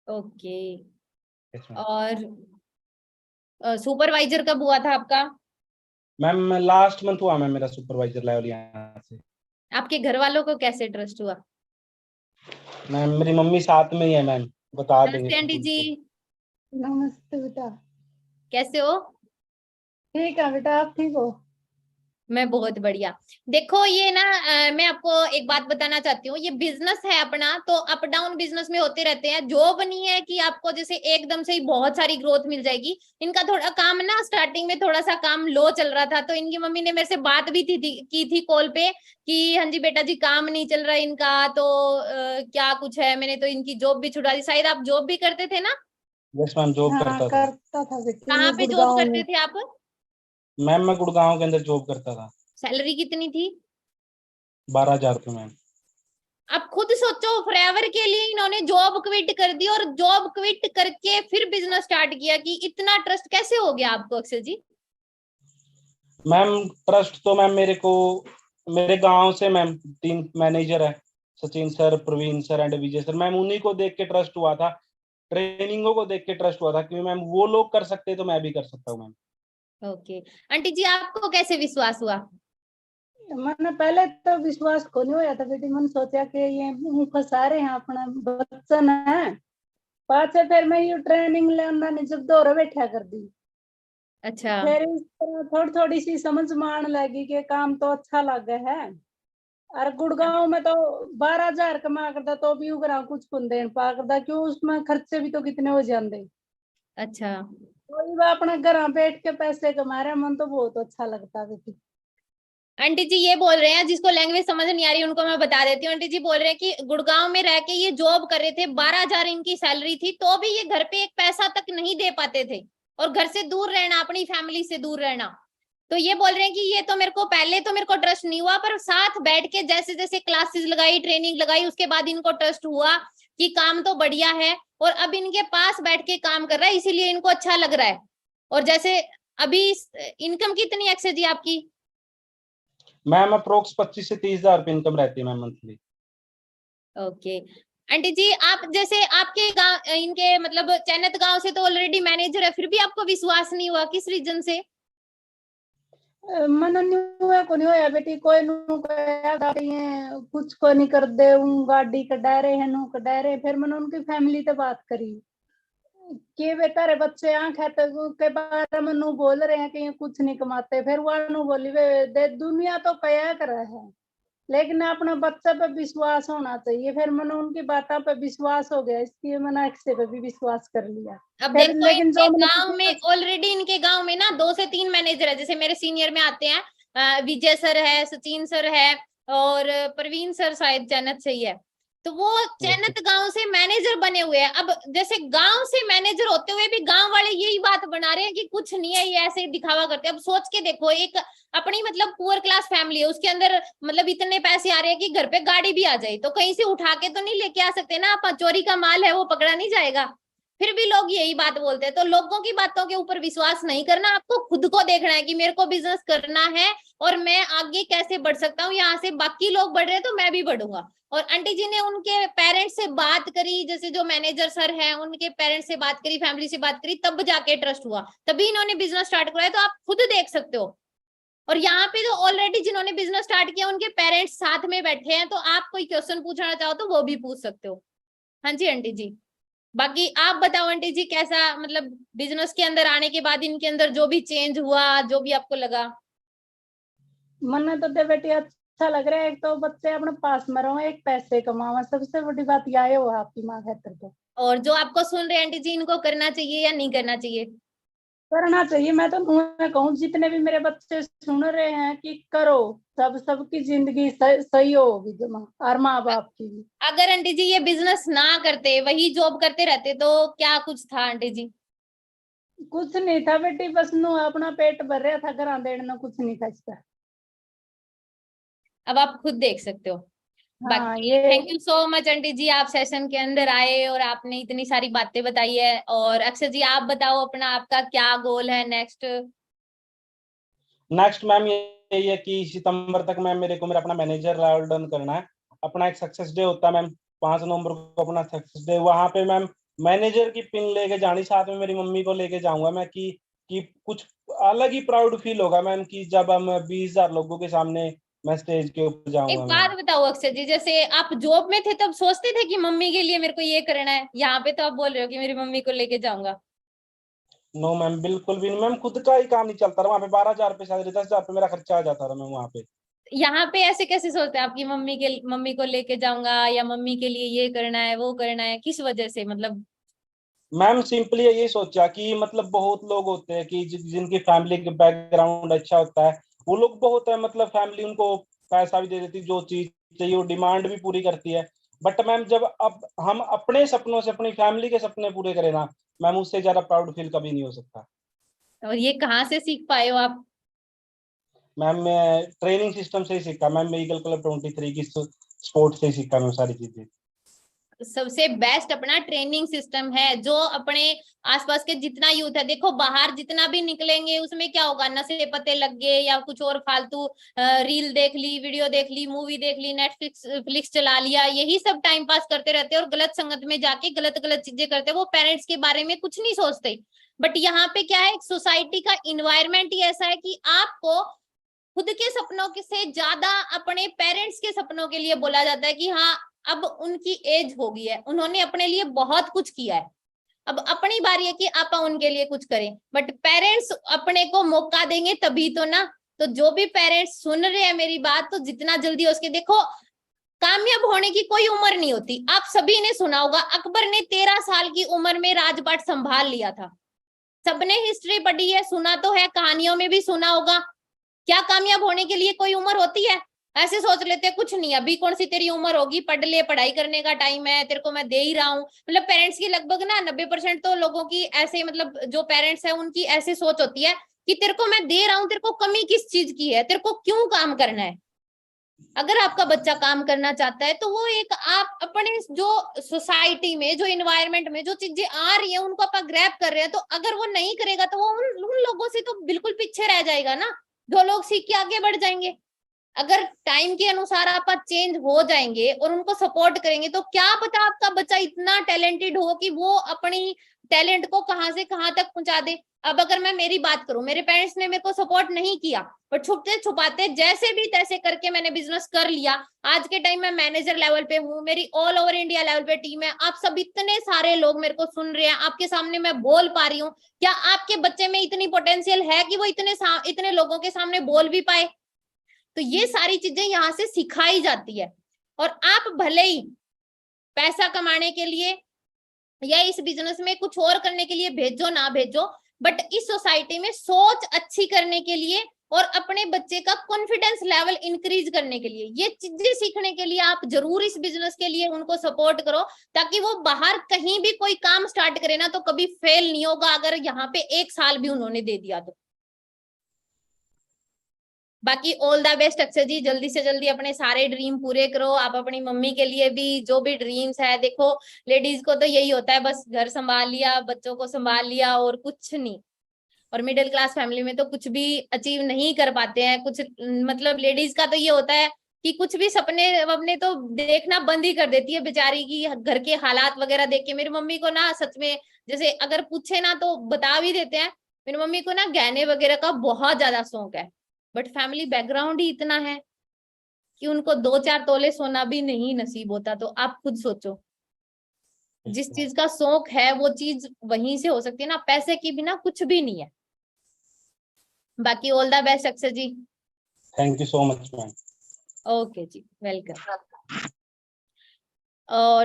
ओके। और सुपरवाइजर कब हुआ था आपका? मैम लास्ट मंथ हुआ मैम मेरा सुपरवाइजर लेवल यहाँ से। आपके घर वालों को कैसे ट्रस्ट हुआ? मैम मेरी मम्मी साथ में ही है मैम, बता देंगे। नमस्ते आंटी जी। नमस्ते बेटा। कैसे हो? ठीक है बेटा, आप ठीक हो? मैं बहुत बढ़िया। देखो ये ना मैं आपको एक बात बताना चाहती हूँ, ये बिजनेस है अपना, तो अप डाउन बिजनेस में होते रहते हैं। जॉब नहीं है कि आपको जैसे एकदम से ही बहुत सारी ग्रोथ मिल जाएगी। इनका थोड़ा काम ना स्टार्टिंग में थोड़ा सा काम लो चल रहा था, तो इनकी मम्मी ने मेरे से बात भी की थी कॉल पे कि हाँ जी बेटा जी काम नहीं चल रहा इनका, तो क्या कुछ है। मैंने तो इनकी जॉब भी छुड़ा दी। शायद आप जॉब भी करते थे ना? यस मैम, जॉब करता था। कहाँ पे जॉब करते थे आप? मैम मैं गुड़गांव के अंदर जॉब करता था। सैलरी कितनी थी? 12,000 रुपये मैम। अब खुद सोचो, फॉरएवर के लिए इन्होंने जॉब क्विट कर दी और जॉब क्विट करके फिर बिजनेस स्टार्ट किया, कि इतना ट्रस्ट कैसे हो गया आपको अक्षय जी? मैम ट्रस्ट तो मैम मेरे गांव से मैम 3 मैनेजर है, Sachin sir, Praveen sir and Vijay sir. Ma'am उन्हीं को देख के ट्रस्ट हुआ था, ट्रेनिंगों को देख के ट्रस्ट हुआ था कि मैम वो लोग कर सकते तो मैं भी कर सकता हूँ मैम। ओके आंटी जी, आपको कैसे विश्वास हुआ? मैंने पहले तो विश्वास को नहीं होया था बेटी, मैंने सोचा कि ये फंसा रहे हैं अपना बच्चन है। पाछे फिर मैं ये ट्रेनिंग लेना ने जब दौरा बैठा कर दी, अच्छा, फिर इस तरह थोड़ी थोड़ी सी समझ में आने लगी कि काम तो अच्छा लगा है। और गुड़गांव में तो 12,000 कमा करता तो भी उगरा कुछ कुन देन पा करता, क्यों उसमें खर्चे भी तो कितने हो जाते। अच्छा कोई भी अपना घर बैठ के पैसे कमा रहे, मन तो बहुत अच्छा लगता बेटी। आंटी जी ये बोल रहे हैं, जिसको लैंग्वेज समझ नहीं आ रही उनको मैं बता देती हूँ। आंटी जी बोल रहे हैं कि गुड़गांव में रह के ये जॉब कर रहे थे, 12,000 इनकी सैलरी थी, तो भी ये घर पे एक पैसा तक नहीं दे पाते थे, और घर से दूर रहना, अपनी फैमिली से दूर रहना। तो ये बोल रहे हैं कि ये तो पहले तो मेरे को ट्रस्ट नहीं हुआ, पर साथ बैठ के जैसे जैसे क्लासेस लगाई, ट्रेनिंग लगाई, उसके बाद इनको ट्रस्ट हुआ कि काम तो बढ़िया है, और अब इनके पास बैठ के काम कर रहा है, इसीलिए इनको अच्छा लग रहा है। और जैसे अभी इनकम कितनी है अक्षय जी आपकी? मैम अप्रोक्स 25 से 30,000 रुपये इनकम रहती है मैम मंथली। ओके आंटी जी, आप जैसे आपके गांव, इनके मतलब चैनत गांव से तो ऑलरेडी मैनेजर है, फिर भी आपको विश्वास नहीं हुआ, किस रीजन से? मन को नहीं होया बेटी, कोई कुछ को नहीं कर दे गाड़ी कटा रहे हैं कटा रहे। फिर मैंने उनकी फैमिली से बात करी कि वे तारे बच्चे आंख है तो के बारे में बोल रहे हैं कि ये कुछ नहीं कमाते। फिर वो बोली वे दुनिया तो कया कर है, लेकिन अपने बच्चे पे विश्वास होना चाहिए। फिर मैंने उनकी बातों पे विश्वास हो गया, इसलिए मैंने अक्षय पे भी विश्वास कर लिया। अब फिर देखो लेकिन इनके जो गांव में ऑलरेडी, इनके गांव में ना 2 से 3 मैनेजर है, जैसे मेरे सीनियर में आते हैं विजय सर है, सचिन सर है, और प्रवीण सर शायद चैनत से ही है, तो वो चैनत गांव से मैनेजर बने हुए हैं। अब जैसे गांव से मैनेजर होते हुए भी गांव वाले यही बात बना रहे हैं कि कुछ नहीं है, ये ऐसे दिखावा करते हैं। अब सोच के देखो, एक अपनी मतलब पुअर क्लास फैमिली है, उसके अंदर मतलब इतने पैसे आ रहे हैं कि घर पे गाड़ी भी आ जाए, तो कहीं से उठा के तो नहीं लेके आ सकते ना, आप चोरी का माल है वो पकड़ा नहीं जाएगा। फिर भी लोग यही बात बोलते हैं। तो लोगों की बातों के ऊपर विश्वास नहीं करना, आपको खुद को देखना है कि मेरे को बिजनेस करना है और मैं आगे कैसे बढ़ सकता हूँ, यहाँ से बाकी लोग बढ़ रहे हैं तो मैं भी बढ़ूंगा। और आंटी जी ने उनके पेरेंट्स से बात करी, जैसे जो मैनेजर सर हैं उनके पेरेंट्स से बात करी, फैमिली से बात करी, तब जाके ट्रस्ट हुआ, तभी इन्होंने बिजनेस स्टार्ट कराया। तो आप खुद देख सकते हो। और यहाँ पे तो ऑलरेडी जिन्होंने बिजनेस स्टार्ट किया उनके पेरेंट्स साथ में बैठे हैं, तो आप कोई क्वेश्चन पूछना चाहो तो वो भी पूछ सकते हो। हाँ जी आंटी जी, बाकी आप बताओ आंटी जी, कैसा मतलब बिजनेस के अंदर आने के बाद इनके अंदर जो भी चेंज हुआ, जो भी आपको लगा? मन तो दे बेटी अच्छा लग रहा है, एक तो बच्चे अपने पास में रहो, एक पैसे कमावा, सबसे बड़ी बात यह हो आपकी माँ खातर तो। और जो आपको सुन रहे हैं आंटी जी, इनको करना चाहिए या नहीं करना चाहिए? करना चाहिए। मैं तो कहूँ जितने भी मेरे बच्चे सुन रहे हैं कि करो, सबकी जिंदगी सही होगी जमा, और माँ बाप की भी। अगर आंटी जी ये बिजनेस ना करते, वही जॉब करते रहते, तो क्या कुछ था आंटी जी? कुछ नहीं था बेटी, बस नु अपना पेट भर रहा था, घर देने कुछ नहीं था इसका। अब आप खुद देख सकते हो। हाँ, बाकी ये thank you so much aunty जी, आप सेशन के अंदर आए और आपने इतनी सारी बातें बताई है। और अक्षय जी आप बताओ अपना, आपका क्या गोल है नेक्स्ट? मैम यही है कि सितंबर तक मैम मेरे को मेरा अपना मैनेजर लेवल डन करना है। अपना एक सक्सेस डे होता है मैम 5 नवंबर को, अपना सक्सेस डे, वहां पे मैम मैनेजर की पिन लेके जानी, साथ में मेरी मम्मी को लेके जाऊंगा मैं, कि कुछ अलग ही प्राउड फील होगा मैम, कि जब हम 20,000 लोगों के सामने मैं स्टेज के ऊपर एक जाऊंगा बात मैम। बताओ अक्षय जी, जैसे आप जॉब में थे तब सोचते थे कि मम्मी के लिए मेरे को ये करना है, यहाँ पे तो आप बोल रहे हो कि मेरी मम्मी को लेके जाऊंगा? नो मैम, बिल्कुल भी नहीं मैम, खुद का ही काम नहीं चलता रहा वहाँ पे। 12,000 रुपये सैलरी, 10,000 रुपये मेरा खर्चा आ जाता रहा मैम वहाँ पे। यहाँ पे ऐसे कैसे सोचते हैं आपकी मम्मी को लेके जाऊंगा, या मम्मी के लिए ये करना है वो करना है, किस वजह से मतलब? मैम सिंपली यही सोचा कि मतलब बहुत लोग होते हैं कि जिनकी फैमिली का बैकग्राउंड अच्छा होता है, वो लोग बहुत है, मतलब फैमिली उनको पैसा भी दे देती, जो चीज चाहिए वो डिमांड भी पूरी करती है। बट मैम जब अब हम अपने सपनों से अपनी फैमिली के सपने पूरे करें ना मैम, उससे ज्यादा प्राउड फील कभी नहीं हो सकता। और ये कहाँ से सीख पाए हो आप? मैम मैं ट्रेनिंग सिस्टम से ही सीखा मैम, ईगल क्लब 23 की स्पोर्ट से ही सीखा मैम सारी चीजें। सबसे बेस्ट अपना ट्रेनिंग सिस्टम है, जो अपने आसपास के जितना यूथ है, देखो बाहर जितना भी निकलेंगे उसमें क्या होगा, नशे पते लग गए या कुछ और फालतू रील देख ली, वीडियो देख ली, मूवी देख ली, नेटफ्लिक्स चला लिया, यही सब टाइम पास करते रहते हैं और गलत संगत में जाके गलत गलत चीजें करते हैं। वो पेरेंट्स के बारे में कुछ नहीं सोचते। बट यहाँ पे क्या है, एक सोसाइटी का इन्वायरमेंट ही ऐसा है कि आपको खुद के सपनों के से ज्यादा अपने पेरेंट्स के सपनों के लिए बोला जाता है कि हाँ अब उनकी एज हो गई है, उन्होंने अपने लिए बहुत कुछ किया है, अब अपनी बारी है कि आप उनके लिए कुछ करें। बट पेरेंट्स अपने को मौका देंगे तभी तो ना। तो जो भी पेरेंट्स सुन रहे हैं मेरी बात, तो जितना जल्दी हो सके, देखो कामयाब होने की कोई उम्र नहीं होती। आप सभी ने सुना होगा, अकबर ने 13 साल की उम्र में राजपाट संभाल लिया था। सबने हिस्ट्री पढ़ी है, सुना तो है, कहानियों में भी सुना होगा। क्या कामयाब होने के लिए कोई उम्र होती है? ऐसे सोच लेते हैं कुछ नहीं, अभी कौन सी तेरी उम्र होगी, पढ़ ले, पढ़ाई करने का टाइम है, तेरे को मैं दे ही रहा हूँ। मतलब पेरेंट्स की लगभग ना 90% तो लोगों की ऐसे, मतलब जो पेरेंट्स है उनकी ऐसी सोच होती है कि तेरे को मैं दे रहा हूँ, तेरे को कमी किस चीज की है, तेरे को क्यों काम करना है। अगर आपका बच्चा काम करना चाहता है तो वो एक आप अपने जो सोसाइटी में, जो इन्वायरमेंट में जो चीजें आ रही है उनको आप ग्रैब कर रहे हैं, तो अगर वो नहीं करेगा तो वो उन लोगों से तो बिल्कुल पीछे रह जाएगा ना, जो लोग सीख के आगे बढ़ जाएंगे। अगर टाइम के अनुसार आप चेंज हो जाएंगे और उनको सपोर्ट करेंगे, तो क्या पता आपका बच्चा इतना टैलेंटेड हो कि वो अपनी टैलेंट को कहां से कहां तक पहुंचा दे। अब अगर मैं मेरी बात करूं, मेरे पेरेंट्स ने मेरे को सपोर्ट नहीं किया, पर छुपते छुपाते जैसे भी तैसे करके मैंने बिजनेस कर लिया। आज के टाइम में मैनेजर लेवल पे हूँ, मेरी ऑल ओवर इंडिया लेवल पे टीम है, आप सब इतने सारे लोग मेरे को सुन रहे हैं, आपके सामने मैं बोल पा रही हूँ। क्या आपके बच्चे में इतनी पोटेंशियल है कि वो इतने लोगों के सामने बोल भी पाए? तो ये सारी चीजें यहाँ से सिखाई जाती है। और आप भले ही पैसा कमाने के लिए या इस बिजनेस में कुछ और करने के लिए भेजो ना भेजो, बट इस सोसाइटी में सोच अच्छी करने के लिए और अपने बच्चे का कॉन्फिडेंस लेवल इंक्रीज करने के लिए, ये चीजें सीखने के लिए आप जरूर इस बिजनेस के लिए उनको सपोर्ट करो, ताकि वो बाहर कहीं भी कोई काम स्टार्ट करे ना तो कभी फेल नहीं होगा, अगर यहाँ पे 1 साल भी उन्होंने दे दिया तो। बाकी ऑल द बेस्ट अक्षय जी, जल्दी से जल्दी अपने सारे ड्रीम पूरे करो। आप अपनी मम्मी के लिए भी जो भी ड्रीम्स है, देखो लेडीज को तो यही होता है, बस घर संभाल लिया, बच्चों को संभाल लिया और कुछ नहीं। और मिडिल क्लास फैमिली में तो कुछ भी अचीव नहीं कर पाते हैं कुछ, मतलब लेडीज का तो ये होता है कि कुछ भी सपने अपने तो देखना बंद ही कर देती है बेचारी की, घर के हालात वगैरह देख के। मेरी मम्मी को ना सच में, जैसे अगर पूछे ना तो बता भी देते हैं, मेरी मम्मी को ना गहने वगैरह का बहुत ज्यादा शौक है, बट फैमिली बैकग्राउंड ही इतना है कि उनको 2-4 तोले सोना भी नहीं नसीब होता। तो आप खुद सोचो, जिस चीज का शौक है वो चीज वहीं से हो सकती है ना, पैसे की बिना कुछ भी नहीं है। बाकी all the best Akshay ji. Thank you so much ma'am. Okay जी, वेलकम।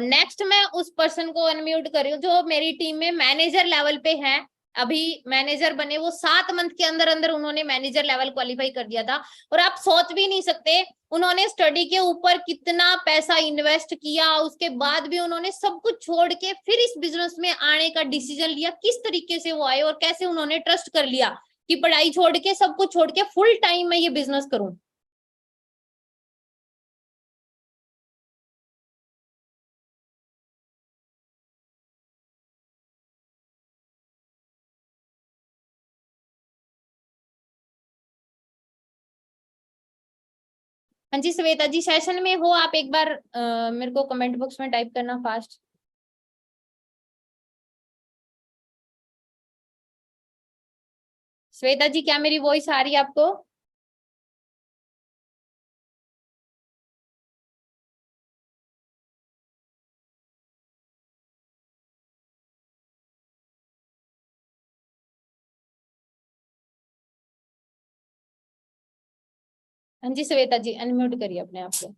नेक्स्ट मैं उस पर्सन को अनम्यूट कर रही हूँ जो मेरी टीम में मैनेजर लेवल पे है, अभी मैनेजर बने, वो 7 मंथ के अंदर अंदर उन्होंने मैनेजर लेवल क्वालिफाई कर दिया था। और आप सोच भी नहीं सकते उन्होंने स्टडी के ऊपर कितना पैसा इन्वेस्ट किया, उसके बाद भी उन्होंने सब कुछ छोड़ के फिर इस बिजनेस में आने का डिसीजन लिया। किस तरीके से वो आए और कैसे उन्होंने ट्रस्ट कर लिया कि पढ़ाई छोड़ के, सब कुछ छोड़ के फुल टाइम में ये बिजनेस करूं। हाँ जी श्वेता जी, सेशन में हो आप, एक बार मेरे को कमेंट बॉक्स में टाइप करना फास्ट। श्वेता जी, क्या मेरी वॉइस आ रही है आपको? हाँ जी श्वेता जी, अनम्यूट करिए अपने आप को।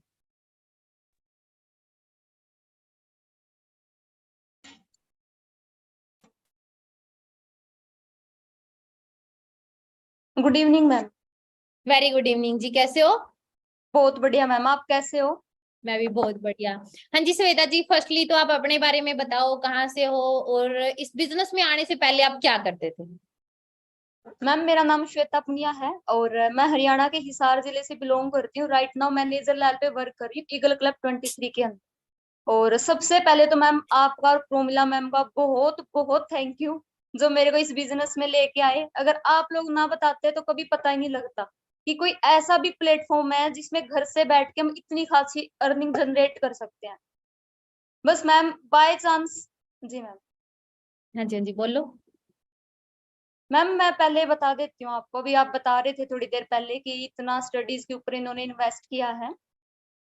Good evening ma'am. Very good evening जी, कैसे हो? बहुत बढ़िया मैम, आप कैसे हो? मैं भी बहुत बढ़िया। हाँ जी श्वेता जी, फर्स्टली तो आप अपने बारे में बताओ, कहाँ से हो और इस बिजनेस में आने से पहले आप क्या करते थे? मैम मेरा नाम श्वेता पुनिया है और मैं हरियाणा के हिसार जिले से बिलोंग करती हूँ। राइट नाउ मैनेजर लेवल पे वर्क कर रही हूँ ईगल क्लब 23 के अंदर। और सबसे पहले तो मैम आपका और प्रोमिला मैम का बहुत बहुत थैंक यू जो मेरे को इस बिजनेस में लेके आए। अगर आप लोग ना बताते तो कभी पता ही नहीं लगता कि कोई ऐसा भी प्लेटफॉर्म है जिसमें घर से बैठ के हम इतनी खासी अर्निंग जनरेट कर सकते हैं। बस मैम बाय चांस। जी मैम। हाँ जी, हाँ जी, बोलो। मैम मैं पहले बता देती हूँ आपको, भी आप बता रहे थे थोड़ी देर पहले कि इतना स्टडीज के ऊपर इन्होंने इन्वेस्ट किया है।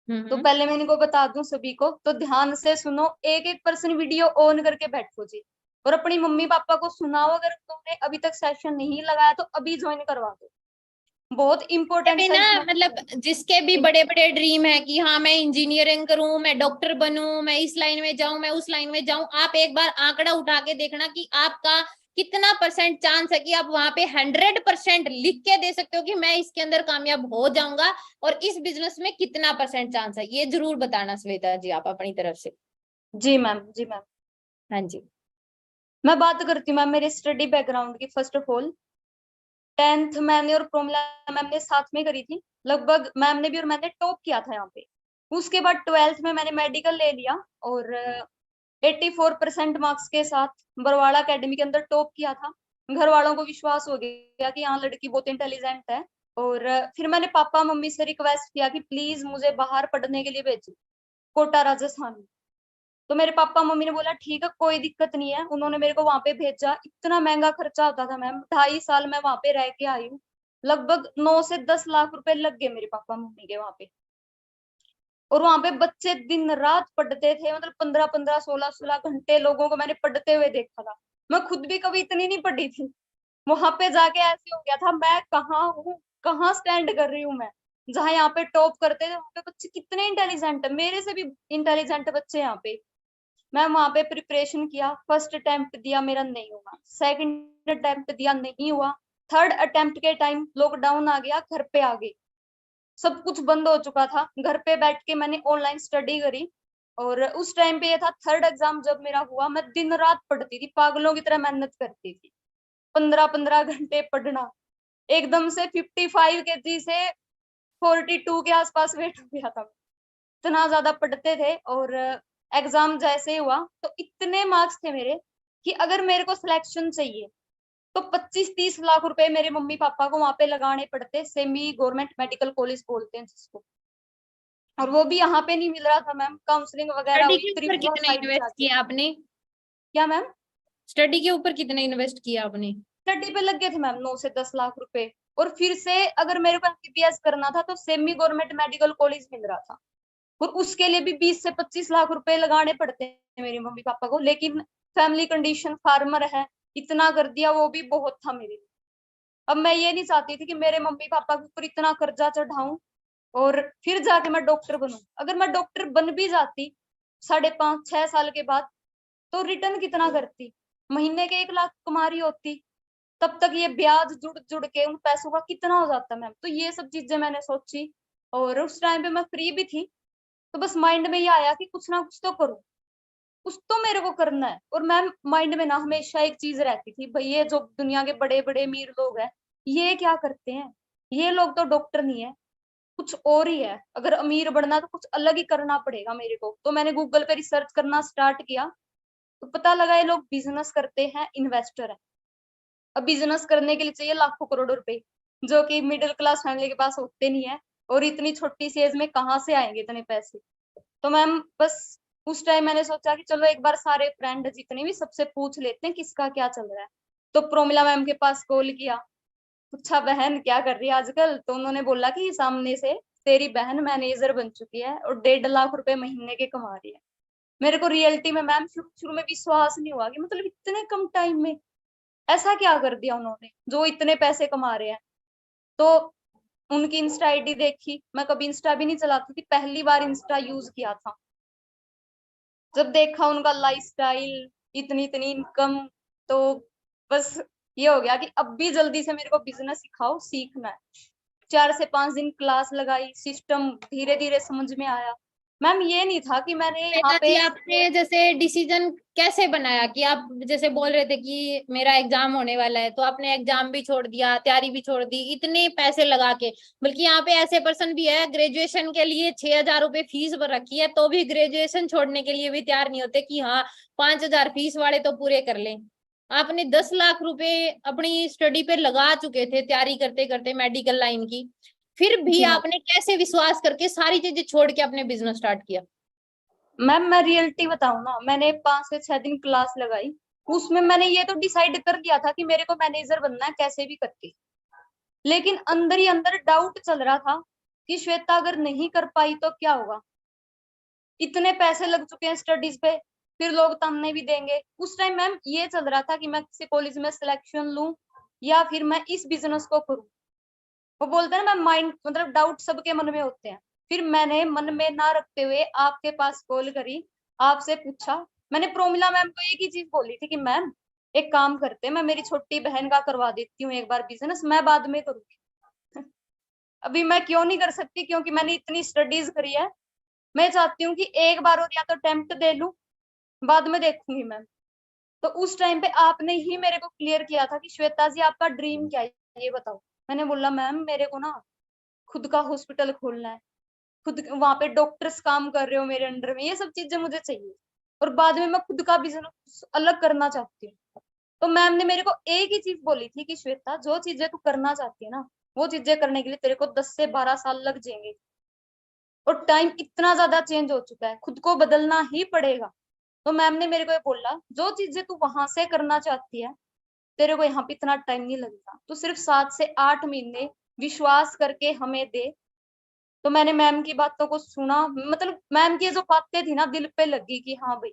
तो पहले मैं इनको बता दूं सभी को, तो ध्यान से सुनो, एक एक पर्सन वीडियो ऑन करके बैठो जी, और अपनी मम्मी पापा को सुनाओ। अगर उन्होंने अभी तक सेशन नहीं लगाया तो अभी ज्वाइन करवा दो, बहुत इंपॉर्टेंट अभी ना मतलब जिसके भी बड़े बड़े ड्रीम है कि हाँ मैं इंजीनियरिंग करूं, मैं डॉक्टर बनूं, मैं इस लाइन में जाऊं, मैं उस लाइन में जाऊं, आप एक बार आंकड़ा उठा के देखना कि आपका कितना परसेंट चांस है कि आप वहां पे 100% लिख के दे सकते हो कि मैं इसके अंदर कामयाब हो जाऊंगा, और इस बिजनेस में कितना परसेंट चांस है, ये जरूर बताना श्वेता जी आप अपनी तरफ से। जी मैम। जी मैम। हाँ जी। मैं बात करती हूँ मैम मेरे स्टडी बैकग्राउंड की। फर्स्ट ऑफ ऑल 10th मैंने और प्रोमिला मैम ने साथ में करी थी, लगभग मैम ने भी और मैंने टॉप किया था यहाँ पे। उसके बाद 12th में मैंने मेडिकल ले लिया और 84% मार्क्स के साथ बरवाड़ा एकेडमी के अंदर टॉप किया था। घर वालों को विश्वास हो गया कि हाँ लड़की बहुत इंटेलिजेंट है। और फिर मैंने पापा मम्मी से रिक्वेस्ट किया कि प्लीज मुझे बाहर पढ़ने के लिए भेजो, कोटा राजस्थान में। तो मेरे पापा मम्मी ने बोला ठीक है कोई दिक्कत नहीं है, उन्होंने मेरे को वहां पे भेजा। इतना महंगा खर्चा होता था मैम, 2.5 साल मैं वहां पे रह के आई हूँ, लगभग 9 से 10 लाख रुपए लग गए मेरे पापा मम्मी के वहां पे। और वहां पे बच्चे दिन रात पढ़ते थे, मतलब 15-15 16-16 घंटे लोगों को मैंने पढ़ते हुए देखा था। मैं खुद भी कभी इतनी नहीं पढ़ी थी। वहां पे जाके ऐसे हो गया था मैं कहाँ हूँ, कहाँ स्टैंड कर रही हूँ मैं। जहाँ यहाँ पे टॉप करते थे वहां पे बच्चे कितने इंटेलिजेंट है, मेरे से भी इंटेलिजेंट बच्चे यहाँ पे। मैं वहां पे प्रिपरेशन किया, फर्स्ट अटेम्प्ट दिया मेरा नहीं हुआ, सेकंड अटेम्प्ट दिया नहीं हुआ, थर्ड अटेम्प्ट के टाइम लॉकडाउन आ गया, घर पे आ गई, सब कुछ बंद हो चुका था। घर पे बैठ के मैंने ऑनलाइन स्टडी करी। और उस टाइम पे ये था थर्ड एग्जाम जब मेरा हुआ, मैं दिन रात पढ़ती थी, पागलों की तरह मेहनत करती थी, 15-15 घंटे पढ़ना। एकदम से 55 kg से 42 के आसपास वेट हो गया था, इतना ज्यादा पढ़ते थे। और एग्जाम जैसे हुआ तो इतने मार्क्स थे मेरे कि अगर मेरे को सिलेक्शन चाहिए तो 25-30 लाख रुपए मेरे मम्मी पापा को वहां पे लगाने पड़ते। सेमी गवर्नमेंट मेडिकल कॉलेज बोलते हैं जिसको, और वो भी यहाँ पे नहीं मिल रहा था मैम, काउंसलिंग वगैरह स्टडी हुई के ऊपर त्रिपुरा कितना साइड इन्वेस्ट जाके। किया आपने? क्या मैम? स्टडी के ऊपर कितना इन्वेस्ट किया आपने? स्टडी पे लग गए थे मैम 9 से 10 लाख रुपए। और फिर से अगर मेरे को एमबीबीएस करना था तो सेमी गवर्नमेंट मेडिकल कॉलेज मिल रहा था, और उसके लिए भी 20 से 25 लाख रुपए लगाने पड़ते हैं मेरे मम्मी पापा को। लेकिन फैमिली कंडीशन, फार्मर है, इतना कर दिया, वो भी बहुत था मेरे लिए। अब मैं ये नहीं चाहती थी कि मेरे मम्मी पापा के ऊपर इतना कर्जा चढ़ाऊं और फिर जाके मैं डॉक्टर बनूं। अगर मैं डॉक्टर बन भी जाती 5.5-6 साल के बाद, तो रिटर्न कितना करती, महीने के 1 लाख कमा रही होती, तब तक ये ब्याज जुड़ जुड़ के उन पैसों का कितना हो जाता मैम। तो ये सब चीजें मैंने सोची, और उस टाइम पे मैं फ्री भी थी, तो बस माइंड में ये आया कि कुछ ना कुछ तो करूं, कुछ तो मेरे को करना है। और मैम माइंड में ना हमेशा एक चीज रहती थी, भाई ये जो दुनिया के बड़े बड़े अमीर लोग हैं ये क्या करते हैं, ये लोग तो डॉक्टर नहीं है, कुछ और ही है। अगर अमीर बनना तो कुछ अलग ही करना पड़ेगा मेरे को। तो मैंने गूगल पे रिसर्च करना स्टार्ट किया, तो पता लगा ये लोग बिजनेस करते हैं, इन्वेस्टर है। अब बिजनेस करने के लिए चाहिए लाखों करोड़ों रुपए, जो कि मिडिल क्लास फैमिली के पास होते नहीं है, और इतनी छोटी सी एज में कहाँ से आएंगे इतने पैसे। तो मैम बस उस टाइम मैंने सोचा कि चलो एक बार सारे फ्रेंड जितने भी सबसे पूछ लेते हैं किसका क्या चल रहा है। तो प्रोमिला मैम के पास कॉल किया, पूछा बहन क्या कर रही है आजकल। तो उन्होंने बोला कि सामने से तेरी बहन मैनेजर बन चुकी है और 1.5 लाख रुपए महीने के कमा रही है। मेरे को रियलिटी में मैम शुरू में विश्वास नहीं हुआ कि मतलब इतने कम टाइम में ऐसा क्या कर दिया उन्होंने जो इतने पैसे कमा रहे हैं। तो उनकी इंस्टा आईडी देखी, मैं कभी इंस्टा भी नहीं चलाती थी, पहली बार इंस्टा यूज किया था। जब देखा उनका लाइफस्टाइल, इतनी इतनी इनकम, तो बस ये हो गया कि अब भी जल्दी से मेरे को बिजनेस सिखाओ, सीखना है। 4 से 5 दिन क्लास लगाई, सिस्टम धीरे धीरे समझ में आया, मैम ये नहीं था कि मैंने यहाँ मेघा जी, पे आपने जैसे डिसीजन कैसे बनाया कि आप जैसे बोल रहे थे कि मेरा एग्जाम होने वाला है, तो आपने एग्जाम भी छोड़ दिया, तैयारी भी छोड़ दी, इतने पैसे लगा के। बल्कि यहाँ पे ऐसे पर्सन भी है, ग्रेजुएशन के लिए 6,000 रुपए फीस भर रखी है, तो भी ग्रेजुएशन छोड़ने के लिए भी तैयार नहीं होते कि हाँ 5,000 फीस वाले तो पूरे कर लें। आपने 10 लाख रुपए अपनी स्टडी पे लगा चुके थे तैयारी करते करते मेडिकल लाइन की, फिर भी जी मैम। आपने कैसे विश्वास करके सारी चीजें छोड़ के अपने बिजनेस स्टार्ट किया? मैम मैं रियलिटी बताऊं ना, मैंने 5 से 6 दिन क्लास लगाई, उसमें मैंने ये तो डिसाइड कर लिया था कि मेरे को मैनेजर बनना है कैसे भी करके। लेकिन अंदर ही अंदर डाउट चल रहा था कि श्वेता अगर नहीं कर पाई तो क्या होगा, इतने पैसे लग चुके हैं स्टडीज पे, फिर लोग ताने भी देंगे। उस टाइम मैम ये चल रहा था कि मैं किसी कॉलेज में सिलेक्शन लूं या फिर मैं इस बिजनेस को करूं। वो बोलते हैं ना मैम, माइंड मतलब डाउट सबके मन में होते हैं। फिर मैंने मन में ना रखते हुए आपके पास कॉल करी, आपसे पूछा। मैंने प्रोमिला मैम को एक ही चीज बोली थी कि मैम एक काम करते हैं, मैं मेरी छोटी बहन का करवा देती हूँ एक बार बिजनेस, मैं बाद में करूंगी। अभी मैं क्यों नहीं कर सकती, क्योंकि मैंने इतनी स्टडीज करी है। मैं चाहती हूँ कि एक बार और या तो अटेम्प्ट दे लूं, बाद में देखूंगी मैम। तो उस टाइम पे आपने ही मेरे को क्लियर किया था कि श्वेता जी आपका ड्रीम क्या है ये बताओ। मैंने बोला मैम मेरे को ना खुद का हॉस्पिटल खोलना है, खुद वहां पे डॉक्टर्स काम कर रहे हो मेरे अंडर में, ये सब चीजें मुझे चाहिए, और बाद में मैं खुद का बिजनेस अलग करना चाहती हूँ। तो मैम ने मेरे को एक ही चीज बोली थी कि श्वेता जो चीजें तू करना चाहती है ना, वो चीजें करने के लिए तेरे को 10 से 12 साल लग जाएंगे, और टाइम इतना ज्यादा चेंज हो चुका है, खुद को बदलना ही पड़ेगा। तो मैम ने मेरे को ये बोला जो चीजें तू वहां से करना चाहती है तेरे को यहाँ पे इतना टाइम नहीं लगेगा, तो सिर्फ 7 से 8 महीने विश्वास करके हमें दे। तो मैंने मैम की बातों को सुना, मतलब मैम की जो बातें थी ना दिल पे लगी कि हाँ भाई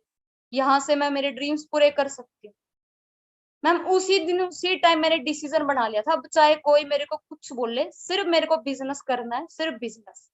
यहाँ से मैं मेरे ड्रीम्स पूरे कर सकती हूँ। मैम उसी दिन उसी टाइम मैंने डिसीजन बना लिया था, अब चाहे कोई मेरे को कुछ बोले, सिर्फ मेरे को बिजनेस करना है, सिर्फ बिजनेस।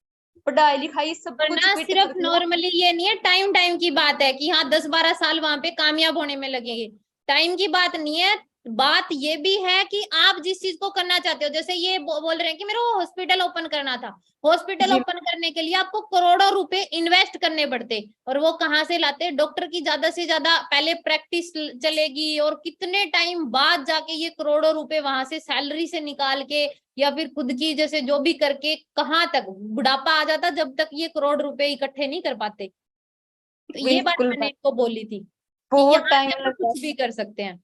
पढ़ाई लिखाई सब कुछ वरना क्विट सिर्फ कर दिया। नॉर्मली ये नहीं है, टाइम टाइम की बात है कि हाँ 10-12 साल वहां पे कामयाब होने में लगेंगे, टाइम की बात नहीं है। बात ये भी है कि आप जिस चीज को करना चाहते हो, जैसे ये बोल रहे हैं कि मेरे को हॉस्पिटल ओपन करना था, हॉस्पिटल जी ओपन करने के लिए आपको करोड़ों रुपए इन्वेस्ट करने पड़ते, और वो कहाँ से लाते? डॉक्टर की ज्यादा से ज्यादा पहले प्रैक्टिस चलेगी, और कितने टाइम बाद जाके ये करोड़ों रुपए वहां से सैलरी से निकाल के या फिर खुद की जैसे जो भी करके कहाँ तक बुढ़ापा आ जाता जब तक ये करोड़ रुपए इकट्ठे नहीं कर पाते। तो ये बात बिल्कुल मैंने मैम, इनको बोली थी कि बहुत यहाँ टाइम से आप लगा। कुछ भी कर सकते हैं।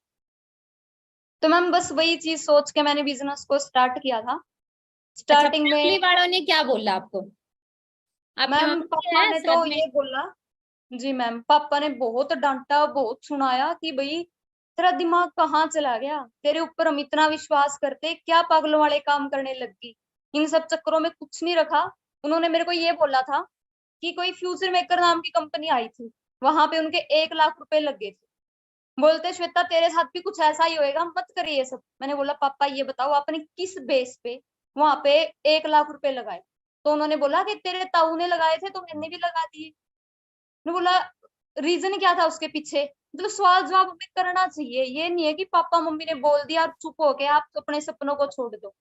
तो मैम बस वही चीज सोच के मैंने बिजनेस को स्टार्ट किया था। अच्छा, स्टार्टिंग फैमिली में वालों ने क्या बोला आपको? आपके मैम मम्मी जी पापा हैं ने साथ तो में? ये बोला, जी मैम पापा ने बहुत डांटा, बहुत सुनाया कि भाई तेरा दिमाग कहाँ चला गया, तेरे ऊपर हम इतना विश्वास करते, क्या पागलों वाले काम करने लगी, इन सब चक्करों में कुछ नहीं रखा। उन्होंने मेरे को ये बोला था कि कोई फ्यूचर मेकर नाम की कंपनी आई थी, वहां पे उनके 1 लाख रुपए लग गए थे, बोलते श्वेता तेरे साथ भी कुछ ऐसा ही होएगा, मत करिए ये सब। मैंने बोला पापा ये बताओ आपने किस बेस पे वहां पे 1 लाख रुपए लगाए? तो उन्होंने बोला कि तेरे ताऊ ने लगाए थे तो मैंने भी लगा दिए। मैंने बोला रीजन क्या था उसके पीछे? मतलब सवाल जवाब हमें करना चाहिए, ये नहीं है कि पापा मम्मी ने बोल दिया और चुप हो गए आप अपने सपनों को छोड़ दो।